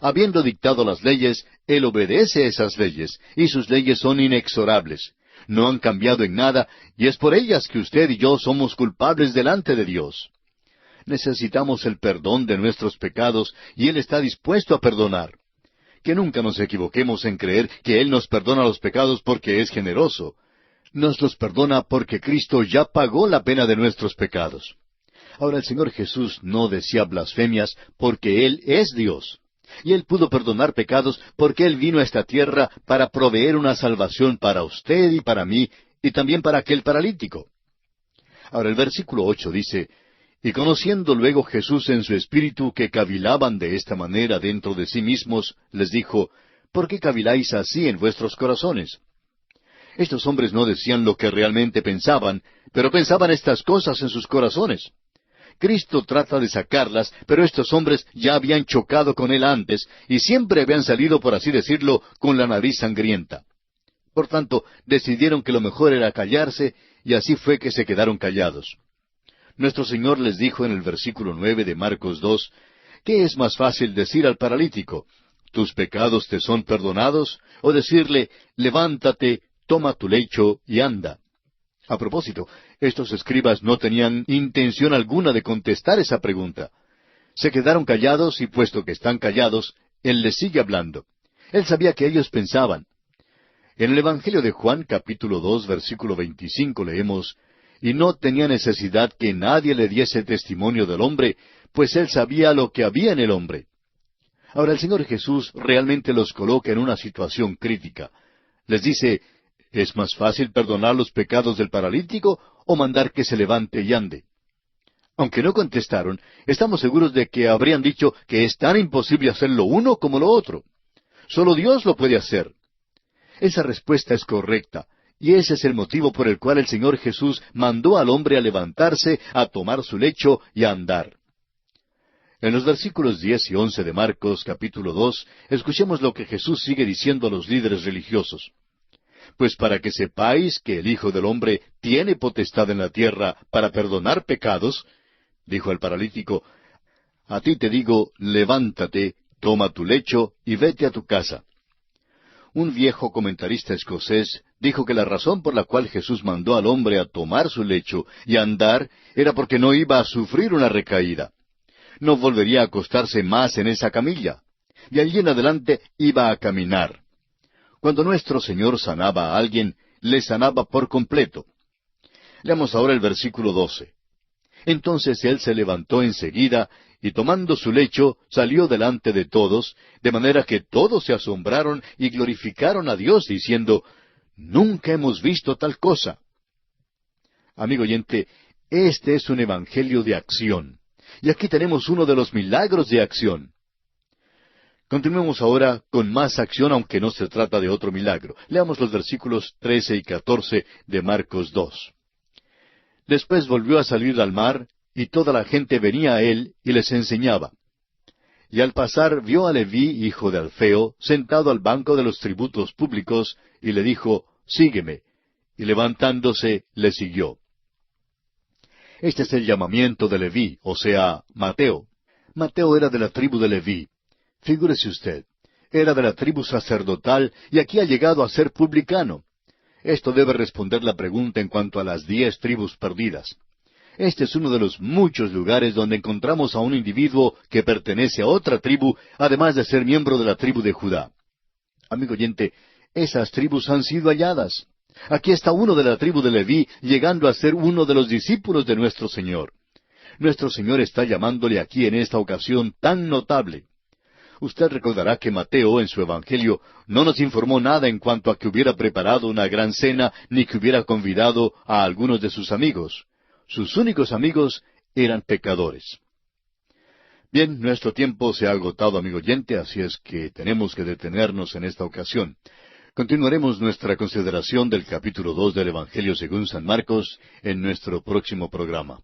Habiendo dictado las leyes, Él obedece a esas leyes, y sus leyes son inexorables. No han cambiado en nada, y es por ellas que usted y yo somos culpables delante de Dios. Necesitamos el perdón de nuestros pecados, y Él está dispuesto a perdonar. Que nunca nos equivoquemos en creer que Él nos perdona los pecados porque es generoso. Nos los perdona porque Cristo ya pagó la pena de nuestros pecados. Ahora el Señor Jesús no decía blasfemias porque Él es Dios. Y Él pudo perdonar pecados porque Él vino a esta tierra para proveer una salvación para usted y para mí, y también para aquel paralítico. Ahora el versículo 8 dice, «Y conociendo luego Jesús en su espíritu que cavilaban de esta manera dentro de sí mismos, les dijo, ¿por qué caviláis así en vuestros corazones?» Estos hombres no decían lo que realmente pensaban, pero pensaban estas cosas en sus corazones. Cristo trata de sacarlas, pero estos hombres ya habían chocado con Él antes, y siempre habían salido, por así decirlo, con la nariz sangrienta. Por tanto, decidieron que lo mejor era callarse, y así fue que se quedaron callados. Nuestro Señor les dijo en el versículo 9 de Marcos 2, ¿qué es más fácil decir al paralítico, «Tus pecados te son perdonados», o decirle, «Levántate, toma tu lecho y anda»? A propósito, estos escribas no tenían intención alguna de contestar esa pregunta. Se quedaron callados y puesto que están callados, Él les sigue hablando. Él sabía que ellos pensaban. En el Evangelio de Juan, capítulo 2, versículo 25, leemos, «Y no tenía necesidad que nadie le diese testimonio del hombre, pues Él sabía lo que había en el hombre». Ahora el Señor Jesús realmente los coloca en una situación crítica. Les dice, ¿es más fácil perdonar los pecados del paralítico o mandar que se levante y ande? Aunque no contestaron, estamos seguros de que habrían dicho que es tan imposible hacer lo uno como lo otro. Solo Dios lo puede hacer. Esa respuesta es correcta, y ese es el motivo por el cual el Señor Jesús mandó al hombre a levantarse, a tomar su lecho y a andar. En los versículos 10 y 11 de Marcos capítulo 2, escuchemos lo que Jesús sigue diciendo a los líderes religiosos. Pues para que sepáis que el Hijo del Hombre tiene potestad en la tierra para perdonar pecados, dijo al paralítico, a ti te digo, levántate, toma tu lecho y vete a tu casa. Un viejo comentarista escocés dijo que la razón por la cual Jesús mandó al hombre a tomar su lecho y a andar era porque no iba a sufrir una recaída. No volvería a acostarse más en esa camilla. De allí en adelante iba a caminar. Cuando nuestro Señor sanaba a alguien, le sanaba por completo. Leamos ahora el versículo 12. Entonces él se levantó enseguida, y tomando su lecho, salió delante de todos, de manera que todos se asombraron y glorificaron a Dios, diciendo, «Nunca hemos visto tal cosa». Amigo oyente, este es un evangelio de acción. Y aquí tenemos uno de los milagros de acción. Continuemos ahora con más acción, aunque no se trata de otro milagro. Leamos los versículos 13 y 14 de Marcos 2. Después volvió a salir al mar, y toda la gente venía a él y les enseñaba. Y al pasar vio a Leví, hijo de Alfeo, sentado al banco de los tributos públicos, y le dijo, «Sígueme». Y levantándose, le siguió. Este es el llamamiento de Leví, o sea, Mateo. Mateo era de la tribu de Leví. Figúrese usted, era de la tribu sacerdotal y aquí ha llegado a ser publicano. Esto debe responder la pregunta en cuanto a las 10 tribus perdidas. Este es uno de los muchos lugares donde encontramos a un individuo que pertenece a otra tribu, además de ser miembro de la tribu de Judá. Amigo oyente, esas tribus han sido halladas. Aquí está uno de la tribu de Leví llegando a ser uno de los discípulos de nuestro Señor. Nuestro Señor está llamándole aquí en esta ocasión tan notable. Usted recordará que Mateo, en su Evangelio, no nos informó nada en cuanto a que hubiera preparado una gran cena, ni que hubiera convidado a algunos de sus amigos. Sus únicos amigos eran pecadores. Bien, nuestro tiempo se ha agotado, amigo oyente, así es que tenemos que detenernos en esta ocasión. Continuaremos nuestra consideración del capítulo 2 del Evangelio según San Marcos en nuestro próximo programa.